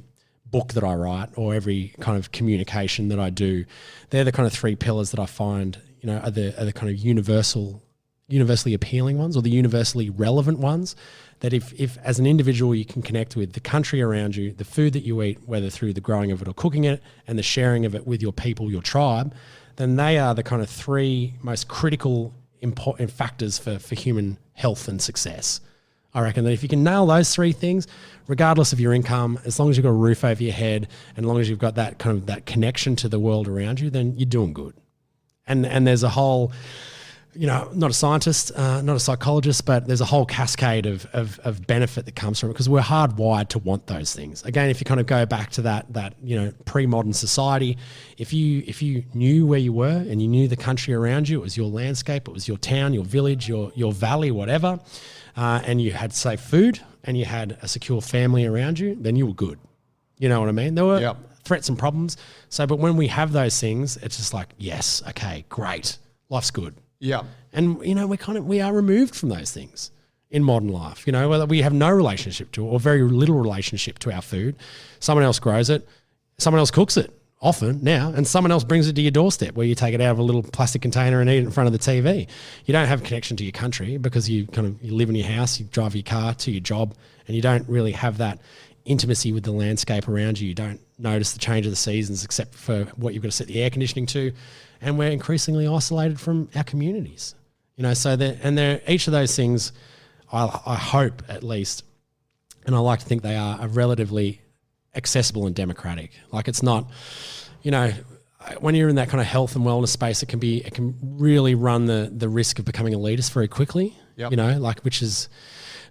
book that I write or every kind of communication that I do. They're the kind of three pillars that I find, are the kind of universally appealing ones or the universally relevant ones, that if as an individual you can connect with the country around you, the food that you eat, whether through the growing of it or cooking it, and the sharing of it with your people, your tribe, then they are the kind of three most critical important factors for human health and success. I reckon that if you can nail those three things, regardless of your income, as long as you've got a roof over your head, and as long as you've got that kind of that connection to the world around you, then you're doing good. And there's a whole, not a scientist, not a psychologist, but there's a whole cascade of benefit that comes from it because we're hardwired to want those things. Again, if you kind of go back to that pre-modern society, if you knew where you were and you knew the country around you, it was your landscape, it was your town, your village, your valley, whatever, and you had safe food and you had a secure family around you, then you were good. You know what I mean? There were threats and problems. So, but when we have those things, it's just like, yes, okay, great, life's good. Yeah. And, we are removed from those things in modern life, whether we have no relationship to it or very little relationship to our food. Someone else grows it, someone else cooks it often now, and someone else brings it to your doorstep where you take it out of a little plastic container and eat it in front of the TV. You don't have a connection to your country because you live in your house, you drive your car to your job, and you don't really have that intimacy with the landscape around you. You don't notice the change of the seasons except for what you've got to set the air conditioning to. And we're increasingly isolated from our communities, so each of those things, I hope at least, and I like to think they are relatively accessible and democratic. Like it's not, when you're in that kind of health and wellness space, it can really run the risk of becoming elitist very quickly, which is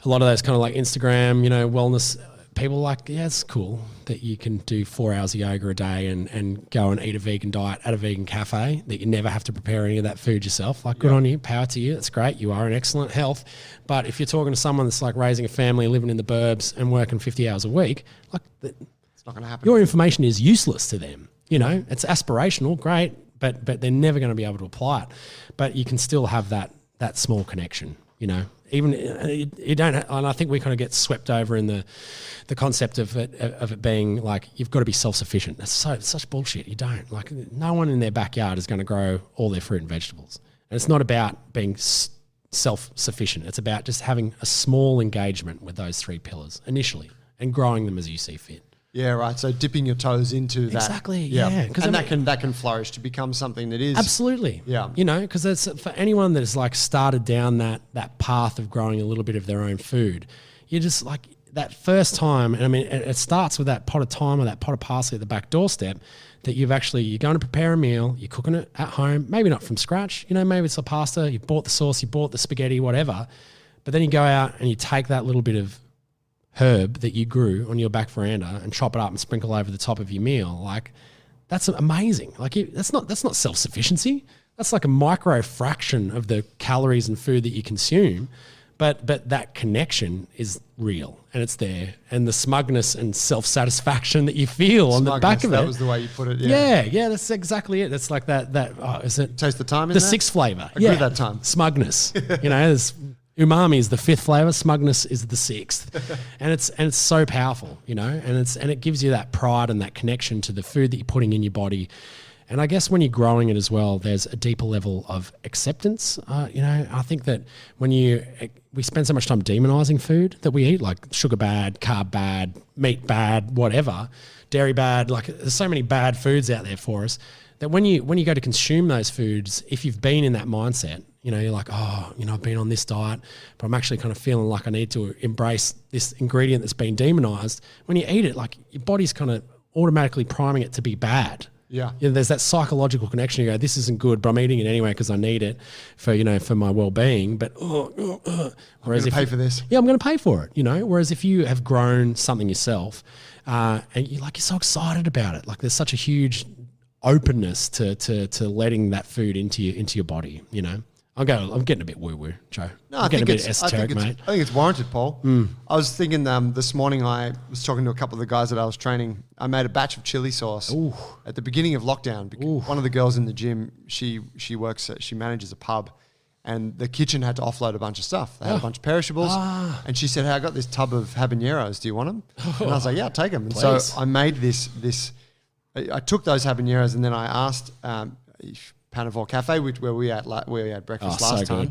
a lot of those kind of like Instagram, wellness people like, yeah, it's cool that you can do 4 hours of yoga a day and go and eat a vegan diet at a vegan cafe, that you never have to prepare any of that food yourself. Like, good on you, power to you. That's great. You are in excellent health. But if you're talking to someone that's like raising a family, living in the burbs and working 50 hours a week, like it's not going to happen. Your information is useless to them. It's aspirational, great, but they're never going to be able to apply it. But you can still have that small connection, Even you don't, and I think we kind of get swept over in the concept of it being like you've got to be self-sufficient. That's such bullshit. You don't. Like, no one in their backyard is going to grow all their fruit and vegetables, and it's not about being self-sufficient. It's about just having a small engagement with those 3 pillars initially and growing them as you see fit. Yeah, right. So dipping your toes into that. Exactly, yeah. And that can flourish to become something that is... Absolutely. Yeah. Because it's for anyone that has like started down that path of growing a little bit of their own food, you just like that first time, and I mean, it starts with that pot of thyme or that pot of parsley at the back doorstep that you're going to prepare a meal, you're cooking it at home, maybe not from scratch, maybe it's a pasta, you bought the sauce, you bought the spaghetti, whatever, but then you go out and you take that little bit of herb that you grew on your back veranda and chop it up and sprinkle over the top of your meal. Like, that's amazing. Like, that's not self-sufficiency. That's like a micro fraction of the calories and food that you consume. But that connection is real and it's there. And the smugness and self-satisfaction that you feel on the back of it. That was the way you put it. Yeah, that's exactly it. That's like is it? Taste the time in the that? 6th flavor. I grew that time. Smugness. There's umami is the 5th flavor, smugness is the 6th. and it's so powerful, and it gives you that pride and that connection to the food that you're putting in your body. And I guess when you're growing it as well, there's a deeper level of acceptance. I think that when we spend so much time demonizing food that we eat, like sugar bad, carb bad, meat bad, whatever, dairy bad, like there's so many bad foods out there for us that when you go to consume those foods, if you've been in that mindset, you're like, I've been on this diet, but I'm actually kind of feeling like I need to embrace this ingredient that's been demonized. When you eat it, like your body's kind of automatically priming it to be bad. Yeah. There's that psychological connection. You go, this isn't good, but I'm eating it anyway because I need it for my well-being. But whereas I'm going to pay for this. Yeah, I'm going to pay for it. Whereas if you have grown something yourself, and you're so excited about it, like there's such a huge openness to letting that food into your body. I'm getting a bit woo-woo, Joe. No, I'm getting a bit esoteric, mate. I think it's warranted, Paul. I was thinking this morning, I was talking to a couple of the guys that I was training. I made a batch of chili sauce at the beginning of lockdown. Because one of the girls in the gym, she manages a pub, and the kitchen had to offload a bunch of stuff. They had a bunch of perishables. And she said, hey, I got this tub of habaneros. Do you want them? And I was like, yeah, take them. And so I made this. I took those habaneros and then I asked Panavore Cafe, where we had breakfast last time.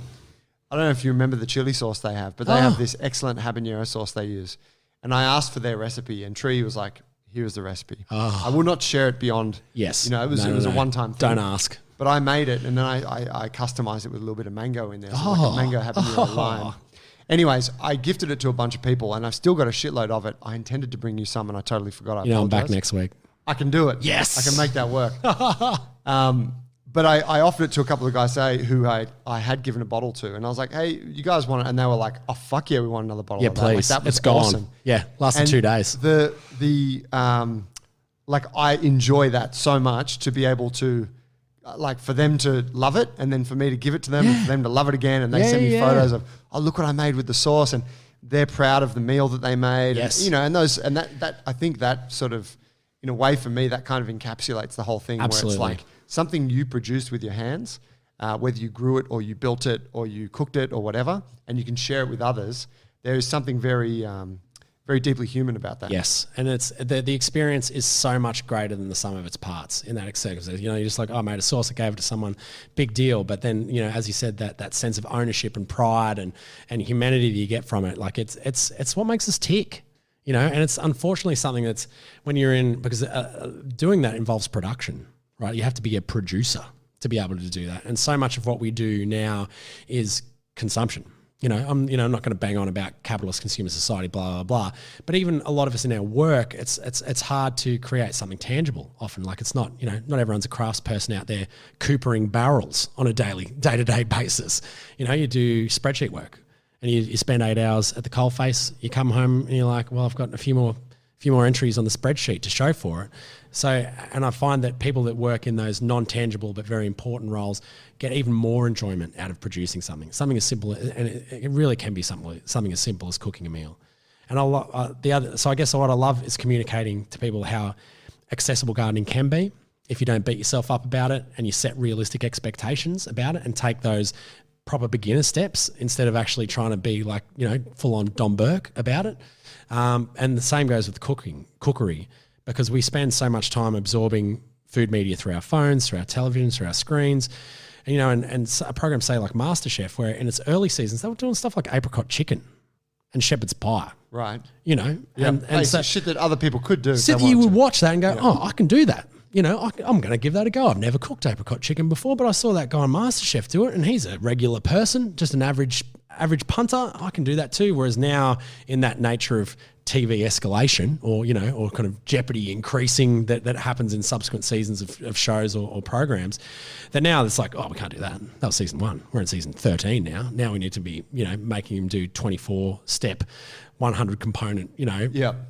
I don't know if you remember the chili sauce they have, but they have this excellent habanero sauce they use. And I asked for their recipe, and Tree was like, here's the recipe. I will not share it beyond. Yes. It was a one-time thing. Don't ask. But I made it, and then I customized it with a little bit of mango in there. So like a mango habanero lime. Anyways, I gifted it to a bunch of people, and I've still got a shitload of it. I intended to bring you some, and I totally forgot. I'm back next week. I can do it. Yes. I can make that work. But I offered it to a couple of guys who I had given a bottle to, and I was like, hey, you guys want it? And they were like, oh, fuck yeah, we want another bottle of that. Please. Like, that was it's gone. awesome. Yeah, lasted 2 days. I enjoy that so much to be able to, for them to love it, and then for me to give it to them, and for them to love it again, and they send me photos of, oh, look what I made with the sauce, and they're proud of the meal that they made. Yes. And that I think that sort of, in a way for me, that kind of encapsulates the whole thing. Absolutely. Where it's like something you produced with your hands, whether you grew it or you built it or you cooked it or whatever, and you can share it with others. There is something very, very deeply human about that. Yes, and it's the experience is so much greater than the sum of its parts in that circumstance. You're just like, oh, I made a sauce, I gave it to someone, big deal. But then, as you said, that sense of ownership and pride and humanity that you get from it, like it's what makes us tick. And it's unfortunately something that's when you're in, because doing that involves production, right? You have to be a producer to be able to do that. And so much of what we do now is consumption. I'm not going to bang on about capitalist consumer society, blah, blah, blah. But even a lot of us in our work, it's hard to create something tangible often. Like it's not, not everyone's a craftsperson out there coopering barrels on a day-to-day basis. You do spreadsheet work. And you spend 8 hours at the coalface, you come home and you're like, well, I've got a few more entries on the spreadsheet to show for it. So, and I find that people that work in those non-tangible but very important roles get even more enjoyment out of producing something as simple, and it really can be something as simple as cooking a meal. And so I guess what I love is communicating to people how accessible gardening can be. if you don't beat yourself up about it and you set realistic expectations about it and take those proper beginner steps instead of actually trying to be like, full on Don Burke about it. And the same goes with cookery, because we spend so much time absorbing food media through our phones, through our televisions, through our screens. And, and a program, say like MasterChef, where in its early seasons, they were doing stuff like apricot chicken and shepherd's pie. Right. And so shit that other people could do. You would watch that and go, oh, I can do that. I'm going to give that a go. I've never cooked apricot chicken before, but I saw that guy on MasterChef do it, and he's a regular person, just an average punter. I can do that too. Whereas now, in that nature of TV escalation, or kind of jeopardy increasing that happens in subsequent seasons of shows or programs, that now it's like, oh, we can't do that. That was season 1. We're in season 13 now. Now we need to be, making him do 24-step, 100 component,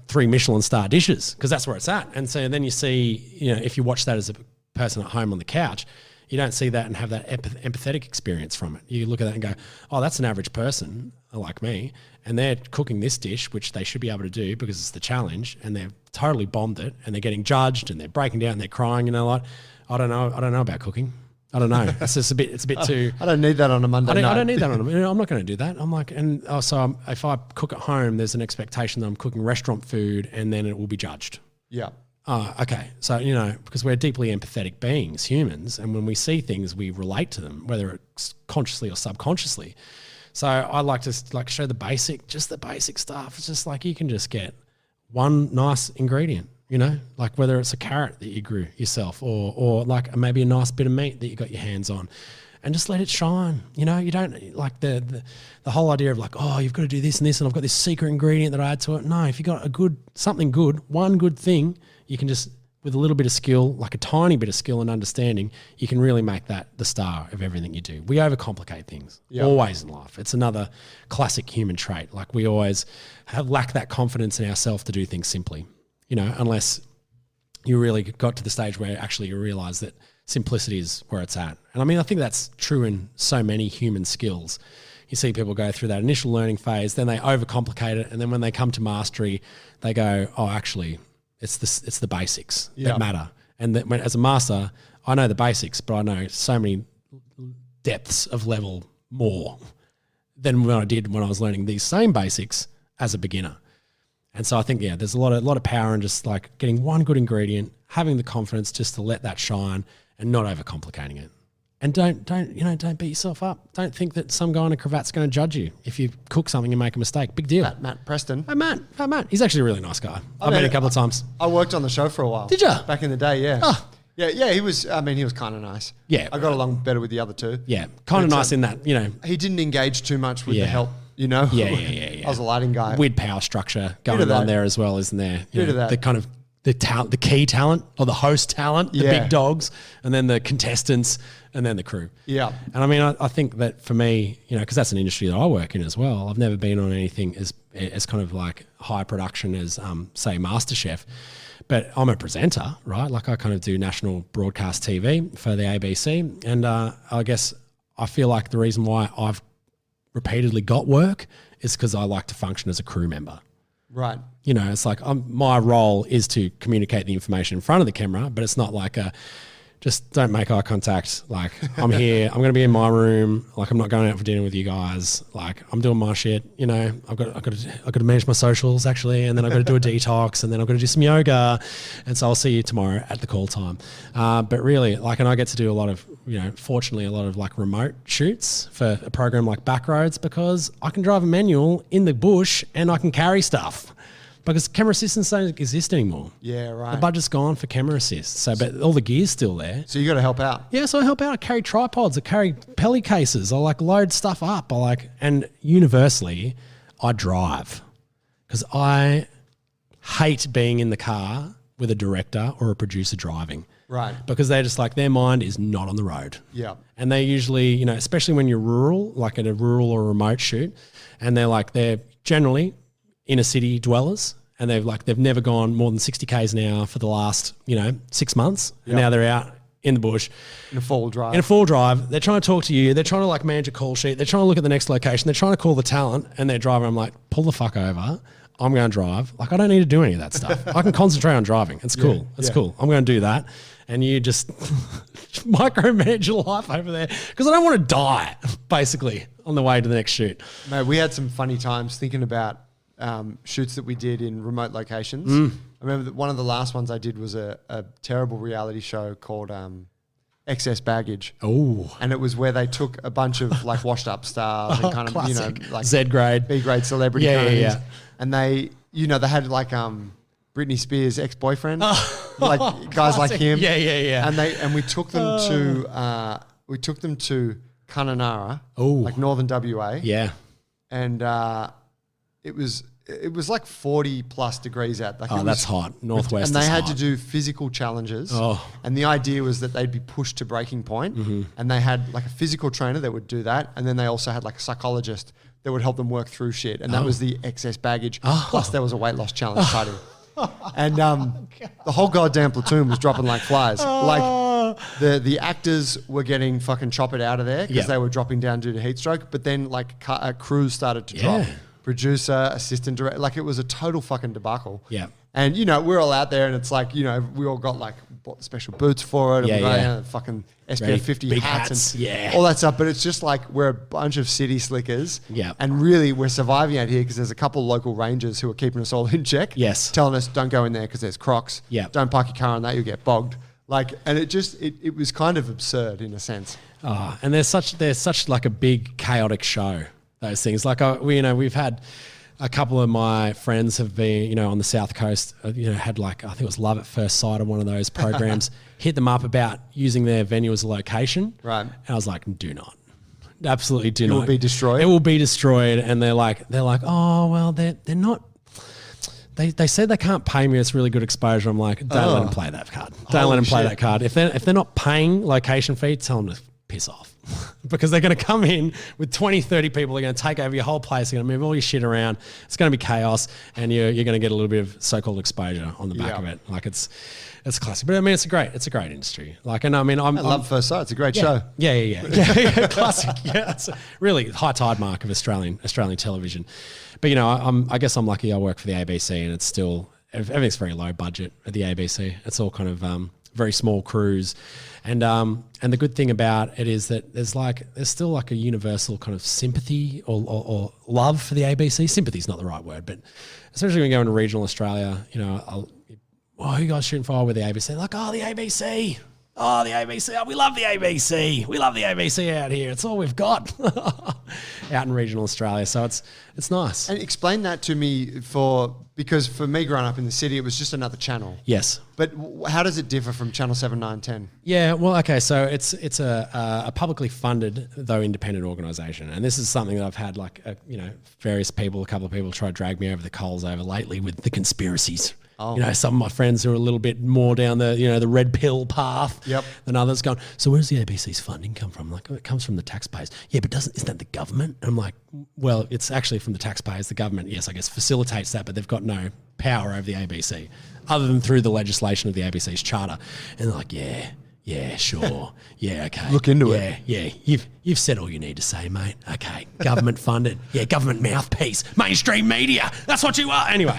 3 Michelin star dishes, because that's where it's at. And so then you see, if you watch that as a person at home on the couch, you don't see that and have that empathetic experience from it. You look at that and go, oh, that's an average person like me, and they're cooking this dish, which they should be able to do because it's the challenge, and they've totally bombed it, and they're getting judged, and they're breaking down, and they're crying, and they're like, I don't know about cooking. I don't know. It's just a bit too. I don't need that on a Monday night. I don't need that on I'm not going to do that. I'm like, if I cook at home, there's an expectation that I'm cooking restaurant food, and then it will be judged. Yeah. Oh, okay. So, because we're deeply empathetic beings, humans, and when we see things, we relate to them, whether it's consciously or subconsciously. So I like to show the basic stuff. It's just like you can just get one nice ingredient, like whether it's a carrot that you grew yourself or like maybe a nice bit of meat that you got your hands on, and just let it shine. You don't like the whole idea of like, oh, you've got to do this and this, and I've got this secret ingredient that I add to it. No, if you got something good, one good thing, you can just, with a little bit of skill, like a tiny bit of skill and understanding, you can really make that the star of everything you do. We overcomplicate things, always in life. It's another classic human trait. Like we always lack that confidence in ourselves to do things simply, unless you really got to the stage where actually you realize that simplicity is where it's at. And I think that's true in so many human skills. You see people go through that initial learning phase, then they overcomplicate it, and then when they come to mastery, they go, oh, actually, it's the basics that matter. And that as a master, I know the basics, but I know so many depths of level more than what I did when I was learning these same basics as a beginner. And so I think, there's a lot of power in just like getting one good ingredient, having the confidence just to let that shine and not overcomplicating it. And don't beat yourself up. Don't think that some guy in a cravat's going to judge you if you cook something and make a mistake. Big deal. Matt Preston. Hey, Matt. He's actually a really nice guy. I've met him a couple of times. I worked on the show for a while. Did you? Back in the day, yeah. Oh. Yeah, he was kind of nice. Yeah. I got along better with the other two. Yeah, kind of nice in that, He didn't engage too much with the help, Yeah. I was a lighting guy. Weird power structure going on there as well, isn't there? The kind of the talent, the key talent or the host talent, the big dogs, and then the contestants, and then the crew. Yeah. And I think that for me, because that's an industry that I work in as well. I've never been on anything as kind of like high production as say MasterChef, but I'm a presenter, right? Like I kind of do national broadcast TV for the ABC, and I guess I feel like the reason why I've repeatedly got work is because I like to function as a crew member. Right. It's like my role is to communicate the information in front of the camera, but it's not like just don't make eye contact. Like I'm here, I'm going to be in my room. Like I'm not going out for dinner with you guys. Like I'm doing my shit. I've got to manage my socials actually, and then I've got to do a detox, and then I've got to do some yoga, and so I'll see you tomorrow at the call time. But really, and I get to do a lot of, fortunately, a lot of like remote shoots for a program like Backroads, because I can drive a manual in the bush and I can carry stuff. Because camera assistants don't exist anymore. Yeah, right. The budget's gone for camera assists. So, but all the gear's still there. So you got to help out. Yeah, so I help out. I carry tripods. I carry pelly cases. I load stuff up. And universally, I drive because I hate being in the car with a director or a producer driving. Right. Because they're just their mind is not on the road. Yeah. And they usually, especially when you're rural, like at a rural or remote shoot, and they're generally inner city dwellers, and they've never gone more than 60 k's an hour for the last 6 months. Yep. And now they're out in the bush in a full drive. They're trying to talk to you. They're trying to manage a call sheet. They're trying to look at the next location. They're trying to call the talent, and they're driving. I'm like, pull the fuck over. I'm going to drive. I don't need to do any of that stuff. I can concentrate on driving. It's cool. It's cool. I'm going to do that. and you just micromanage your life over there because I don't want to die, basically, on the way to the next shoot. Mate, we had some funny times thinking about shoots that we did in remote locations. I remember that one of the last ones I did was a terrible reality show called Excess Baggage. Oh. And it was where they took a bunch of like washed up stars and kind of, you know, like Z grade, B grade celebrity Yeah, kind of yeah, things. And they, you know, they had like Britney Spears' ex-boyfriend, like guys like him. Yeah. And we took them to Kununurra, like northern WA. Yeah. And it was like 40 plus degrees out. Like That's hot. Northwest. And they is had hot. to do physical challenges. Oh. And the idea was that they'd be pushed to breaking point. Mm-hmm. And they had like a physical trainer that would do that. And then they also had like a psychologist that would help them work through shit. And that was the excess baggage. Plus there was a weight loss challenge party. And the whole goddamn platoon was dropping like flies. Like the actors were getting fucking choppered out of there because they were dropping down due to heat stroke. But then like crews started to drop. Producer, assistant director, like it was a total fucking debacle. Yeah. And, you know, we're all out there and it's like, you know, we all got like bought special boots for it and we got fucking SPF 50 big hats and yeah. all that stuff. But it's just like we're a bunch of city slickers. Yeah. And really we're surviving out here because there's a couple of local rangers who are keeping us all in check. Yes. Telling us don't go in there because there's crocs. Yeah. Don't park your car on that, you'll get bogged. Like, and it was kind of absurd in a sense. Oh, and there's such like a big chaotic show. Those things like we've had a couple of my friends have been, you know, on the South Coast, you know, had like, I think it was Love at First Sight or one of those programs, hit them up about using their venue as a location. Right. And I was like, do not. Absolutely do not. It will be destroyed. It will be destroyed. And they're like, oh, well, they're not. They said they can't pay me. It's really good exposure. I'm like, don't let them play that card. Don't let them play that card. If they're not paying location fee, tell them to piss off. Because they're going to come in with 20, 30 people. They're going to take over your whole place. They're going to move all your shit around. It's going to be chaos, and you're going to get a little bit of so-called exposure on the back of it. Like it's classic. But I mean, it's a great industry. Like, and I mean, I love First Sight. It's a great show. Yeah. Classic. Yeah, it's a really high tide mark of Australian television. But you know, I guess I'm lucky. I work for the ABC, and it's still everything's very low budget at the ABC. It's all kind of very small crews. And the good thing about it is that there's still like a universal kind of sympathy or love for the ABC. Sympathy is not the right word, but especially when you go into regional Australia, you know, who you guys shooting for with the ABC? Like, the ABC. Oh, the ABC. Oh, we love the ABC. We love the ABC out here. It's all we've got out in regional Australia. So it's nice. And explain that to me because for me growing up in the city, it was just another channel. Yes. But how does it differ from Channel 7, 9, 10? Yeah, well, okay, so it's a publicly funded, though independent organisation. And this is something that I've had various people, a couple of people try to drag me over the coals over lately with the conspiracies. Oh. You know, some of my friends who are a little bit more down the red pill path than others going, so where's the ABC's funding come from? Like, it comes from the taxpayers. Yeah, but isn't that the government? And I'm like, well, it's actually from the taxpayers. The government, yes, I guess, facilitates that, but they've got no power over the ABC other than through the legislation of the ABC's charter. And they're like, yeah, sure. Yeah, okay. Look into it. Yeah, you've said all you need to say, mate. Okay, government funded. Yeah, government mouthpiece. Mainstream media. That's what you are. Anyway,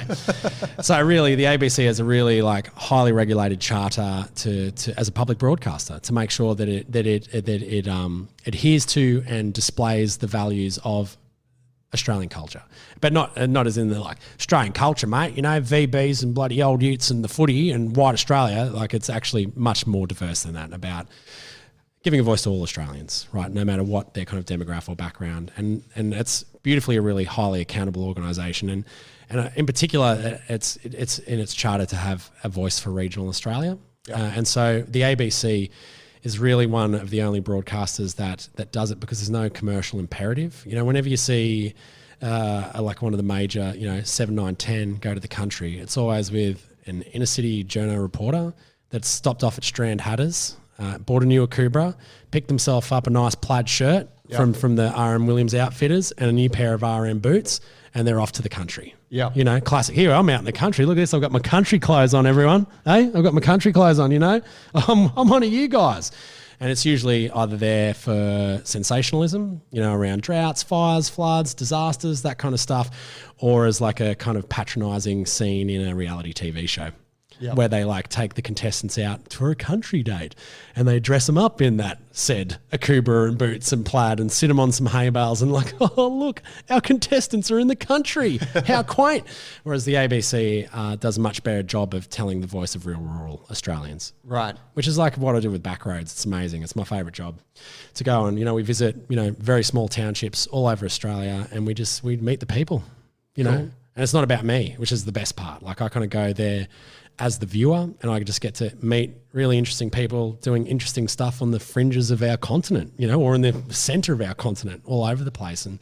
so really the ABC has a really highly regulated charter to as a public broadcaster to make sure that it adheres to and displays the values of Australian culture, but not as in the Australian culture, mate. You know, VBs and bloody old utes and the footy and white Australia. Like, it's actually much more diverse than that, about giving a voice to all Australians, right? No matter what their kind of demographic or background, and it's beautifully a really highly accountable organisation, and in particular, it's in its charter to have a voice for regional Australia, and so the ABC is really one of the only broadcasters that does it because there's no commercial imperative. You know, whenever you see one of the major, 7, 9, 10 go to the country, it's always with an inner city journo reporter that's stopped off at Strand Hatters, bought a new Akubra, picked himself up a nice plaid shirt from the RM Williams Outfitters and a new pair of RM boots, and they're off to the country. Yeah. You know, classic. Here, I'm out in the country. Look at this. I've got my country clothes on, everyone. Hey, I've got my country clothes on, you know. I'm one of you guys. And it's usually either there for sensationalism, around droughts, fires, floods, disasters, that kind of stuff, or as like a kind of patronising scene in a reality TV show. where they like take the contestants out for a country date and they dress them up in that said Akubra and boots and plaid and sit them on some hay bales and like, oh, look, our contestants are in the country. How quaint. Whereas the ABC does a much better job of telling the voice of real rural Australians. Right. Which is like what I do with Backroads. It's amazing. It's my favourite job to go and, we visit, very small townships all over Australia and we meet the people, know, and it's not about me, which is the best part. Like I kind of go there as the viewer and I just get to meet really interesting people doing interesting stuff on the fringes of our continent, or in the center of our continent all over the place. And,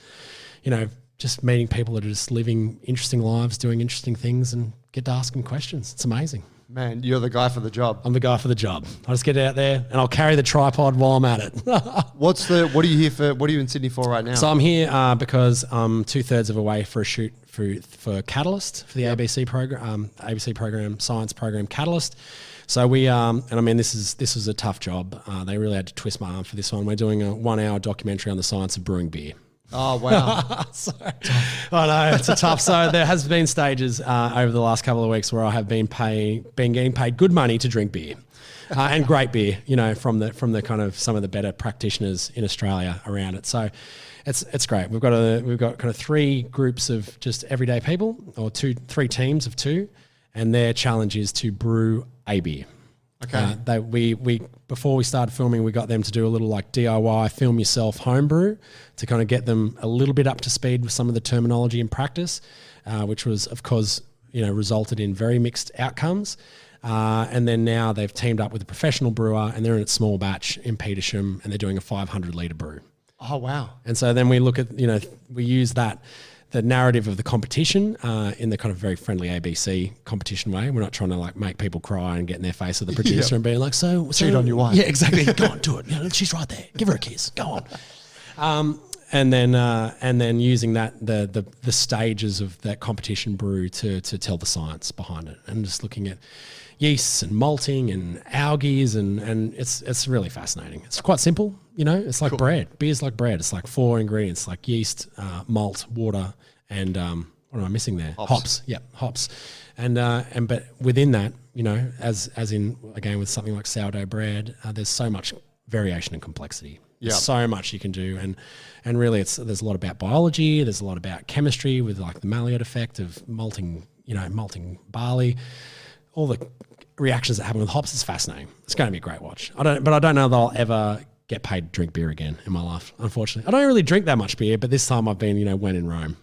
just meeting people that are just living interesting lives, doing interesting things and get to ask them questions. It's amazing. Man, you're the guy for the job. I'm the guy for the job. I just get out there and I'll carry the tripod while I'm at it. What are you here for? What are you in Sydney for right now? So I'm here because I'm 2/3 of a way for a shoot for Catalyst, for the ABC program, science program Catalyst. So we, this was a tough job. They really had to twist my arm for this one. We're doing a 1-hour documentary on the science of brewing beer. Oh, wow. I know, it's a tough. So there has been stages over the last couple of weeks where I have been getting paid good money to drink beer. And great beer, from the kind of some of the better practitioners in Australia around it. So it's great. We've got kind of 3 groups of just everyday people, or 3 teams of 2, and their challenge is to brew a beer. Okay. We before we started filming, we got them to do a little like DIY film yourself homebrew to kind of get them a little bit up to speed with some of the terminology and practice, which was of course resulted in very mixed outcomes. And then now they've teamed up with a professional brewer and they're in a small batch in Petersham and they're doing a 500 litre brew. Oh, wow. And so then we look at, we use the narrative of the competition in the kind of very friendly ABC competition way. We're not trying to like make people cry and get in their face with the producer and being like, so cheat on your wife. Yeah, exactly. Go on, do it. She's right there. Give her a kiss. Go on. And then using that the stages of that competition brew to tell the science behind it, and just looking at yeasts and malting and algae and it's really fascinating. It's quite simple, It's like bread. Beer's like bread. It's like 4 ingredients, like yeast, malt, water, and what am I missing there? Hops. Yep, hops. And but within that, as in again with something like sourdough bread, there's so much variation and complexity. There's so much you can do, and really there's a lot about biology. There's a lot about chemistry with like the Maillard effect of malting barley. All the reactions that happen with hops is fascinating. It's going to be a great watch. I don't know that I'll ever get paid to drink beer again in my life, unfortunately. I don't really drink that much beer, but this time I've been, when in Rome.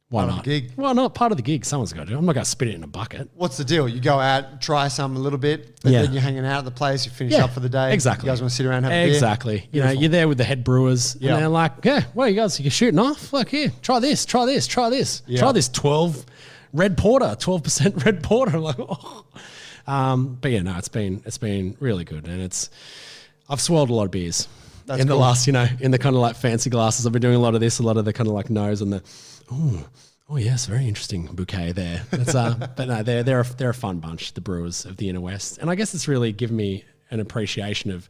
Why not? Gig. Why not? Part of the gig. Someone's got to do it. I'm not going to spit it in a bucket. What's the deal? You go out, try some a little bit, but then you're hanging out at the place, you finish up for the day. Exactly. You guys want to sit around and have a beer? Exactly. You're there with the head brewers and they're like, what are you guys, you're shooting off? Look, here, try this. Try this 12 red porter, 12% red porter. I'm like, oh. But it's been really good, and I've swallowed a lot of beers the last, in the kind of like fancy glasses. I've been doing a lot of this, a lot of the kind of like nose and the, oh yes, very interesting bouquet there. It's, but no, they're a fun bunch, the brewers of the Inner West, and I guess it's really given me an appreciation of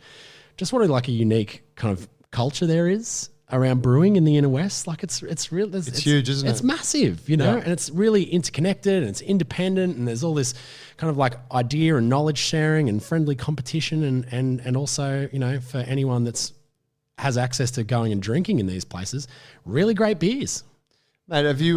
just what a unique kind of culture there is around brewing in the Inner West. Like it's real. It's huge, isn't it? It's massive, and it's really interconnected and it's independent, and there's all this kind of like idea and knowledge sharing and friendly competition, and also for anyone that's has access to going and drinking in these places, really great beers. Mate, have you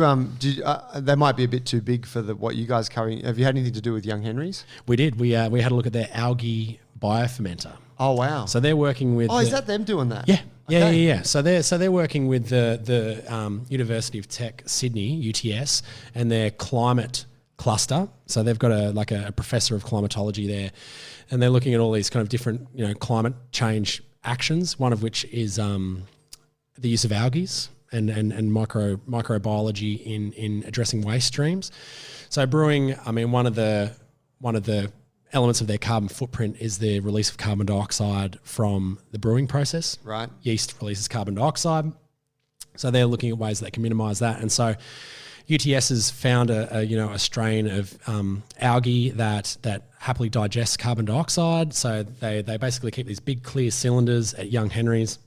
they might be a bit too big for what you guys carry. Have you had anything to do with Young Henry's? We did. We had a look at their algae biofermenter. Oh wow! So they're working with. Oh, is that them doing that? Yeah. Okay. Yeah. So they're working with the University of Tech Sydney UTS and their climate cluster. So they've got a professor of climatology there, and they're looking at all these kind of different climate change actions. One of which is the use of algae and microbiology in addressing waste streams. So brewing, I mean, one of the elements of their carbon footprint is the release of carbon dioxide from the brewing process. Right. Yeast releases carbon dioxide. So they're looking at ways they can minimize that. And so UTS has found a strain of algae that happily digests carbon dioxide. So they basically keep these big clear cylinders at Young Henry's.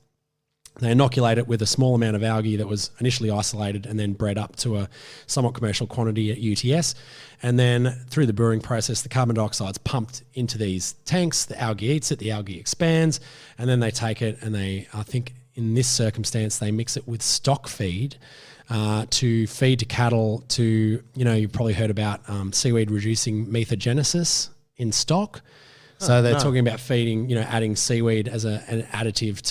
They inoculate it with a small amount of algae that was initially isolated and then bred up to a somewhat commercial quantity at UTS. And then through the brewing process, the carbon dioxide's pumped into these tanks. The algae eats it, the algae expands, and then they take it and I think in this circumstance, they mix it with stock feed to feed to cattle to, you've probably heard about seaweed reducing methagenesis in stock. So they're talking about feeding, adding seaweed as an additive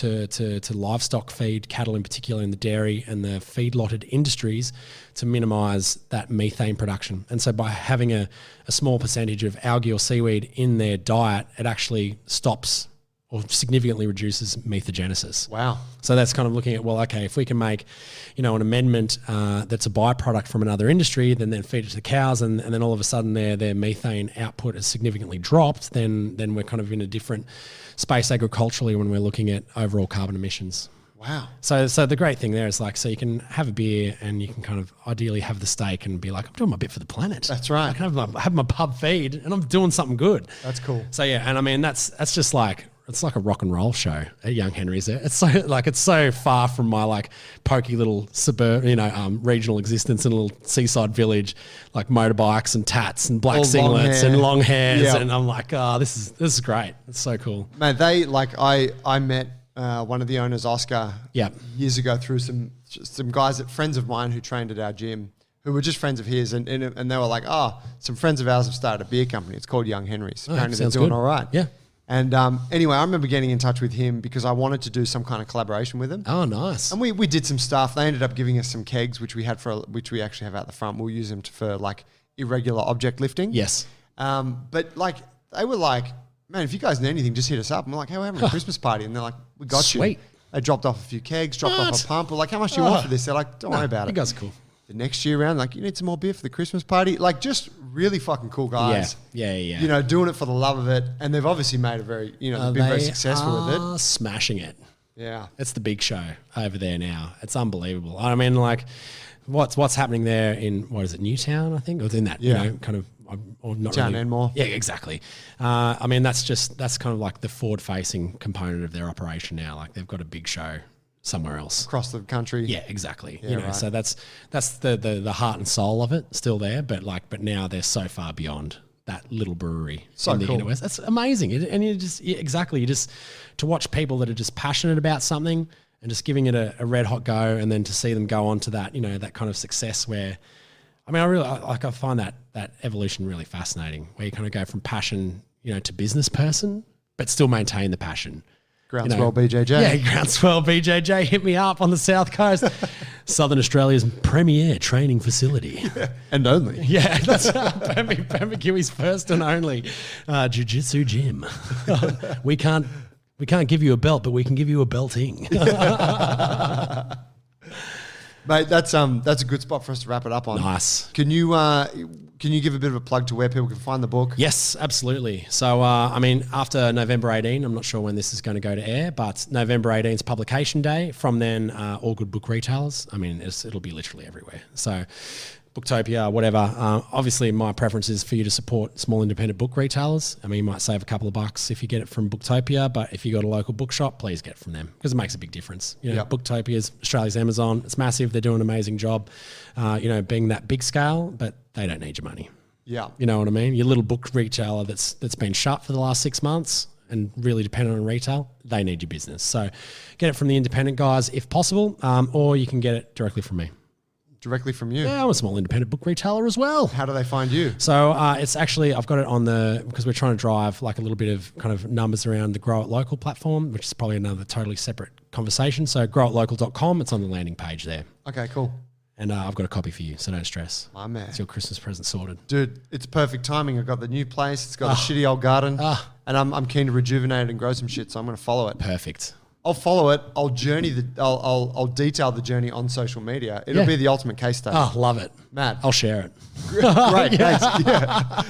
to livestock feed, cattle in particular in the dairy and the feedlotted industries to minimise that methane production. And so by having a small percentage of algae or seaweed in their diet, it actually stops or significantly reduces methagenesis. Wow. So that's kind of looking at, well, okay, if we can make, an amendment that's a byproduct from another industry, then feed it to the cows and then all of a sudden their methane output has significantly dropped, then we're kind of in a different space agriculturally when we're looking at overall carbon emissions. Wow. So the great thing there is so you can have a beer and you can kind of ideally have the steak and be like, I'm doing my bit for the planet. That's right. I can have my pub feed and I'm doing something good. That's cool. So yeah, and I mean, that's just it's like a rock and roll show at Young Henry's there. It's so far from my pokey little regional existence in a little seaside village, like motorbikes and tats and black singlets and long hairs. Yep. And I'm like, oh, this is great. It's so cool. Man, I met one of the owners, Oscar, years ago through some guys friends of mine who trained at our gym who were just friends of his. And they were like, some friends of ours have started a beer company. It's called Young Henry's. Apparently they're doing all right. Yeah. And anyway, I remember getting in touch with him because I wanted to do some kind of collaboration with him. Oh, nice. And we did some stuff. They ended up giving us some kegs, which we actually have out the front. We'll use them for irregular object lifting. Yes. But they were like, man, if you guys need anything, just hit us up. And we're like, hey, we're having a Christmas party. And they're like, we got Sweet. you. They dropped off a few kegs, dropped off a pump. We're like, how much do you want for this? They're like, don't worry about it. You guys are cool. The next year around, you need some more beer for the Christmas party. Just really fucking cool guys. Yeah. Doing it for the love of it. And they've obviously made been very successful with it. Smashing it. Yeah. It's the big show over there now. It's unbelievable. I mean, what's happening there in, what is it, Newtown, I think? Or in that, kind of, or not Town really. Enmore. Yeah, exactly. I mean, that's kind of the forward-facing component of their operation now. They've got a big show somewhere else across the country. Yeah, exactly. Right. So that's the heart and soul of it still there, but now they're so far beyond that little brewery in the inner west. That's amazing. And you just to watch people that are just passionate about something and just giving it a red hot go, and then to see them go on to that, that kind of success where, I mean, I find that evolution really fascinating, where you kind of go from passion, to business person, but still maintain the passion. Groundswell BJJ. Yeah, Groundswell BJJ. Hit me up on the South Coast. Southern Australia's premier training facility. Yeah. And only. Yeah, that's Pemberkiwi's first and only jiu-jitsu gym. We can't give you a belt, but we can give you a belting. Mate, that's a good spot for us to wrap it up on. Nice. Can you give a bit of a plug to where people can find the book? Yes, absolutely. So, after November 18, I'm not sure when this is going to go to air, but November 18 is publication day. From then, all good book retailers. I mean, it'll be literally everywhere. So, Booktopia, whatever. Obviously, my preference is for you to support small independent book retailers. I mean, you might save a couple of bucks if you get it from Booktopia, but if you got a local bookshop, please get it from them because it makes a big difference. Booktopia is Australia's Amazon. It's massive. They're doing an amazing job, being that big scale, but they don't need your money. Yeah. You know what I mean? Your little book retailer that's been shut for the last 6 months and really dependent on retail, they need your business. So get it from the independent guys if possible, or you can get it directly from me. Directly from you? Yeah, I'm a small independent book retailer as well. How do they find you? So it's actually, I've got it on because we're trying to drive a little bit of kind of numbers around the Grow It Local platform, which is probably another totally separate conversation. So growitlocal.com, it's on the landing page there. Okay, cool. And I've got a copy for you, so don't stress. My man. It's your Christmas present sorted. Dude, it's perfect timing. I've got the new place. It's got a shitty old garden. And I'm keen to rejuvenate it and grow some shit, so I'm going to follow it. Perfect. I'll follow it. I'll I'll detail the journey on social media. It'll be the ultimate case study. Oh, love it. Matt. I'll share it. Great. Thanks. Yeah.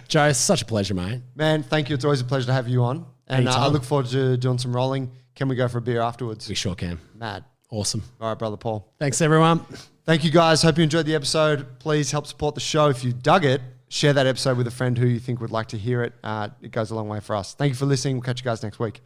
Joe, it's such a pleasure, mate. Man, thank you. It's always a pleasure to have you on. And I look forward to doing some rolling. Can we go for a beer afterwards? We sure can. Mad. Awesome. All right, Brother Paul. Thanks, everyone. Thank you, guys. Hope you enjoyed the episode. Please help support the show. If you dug it, share that episode with a friend who you think would like to hear it. It goes a long way for us. Thank you for listening. We'll catch you guys next week.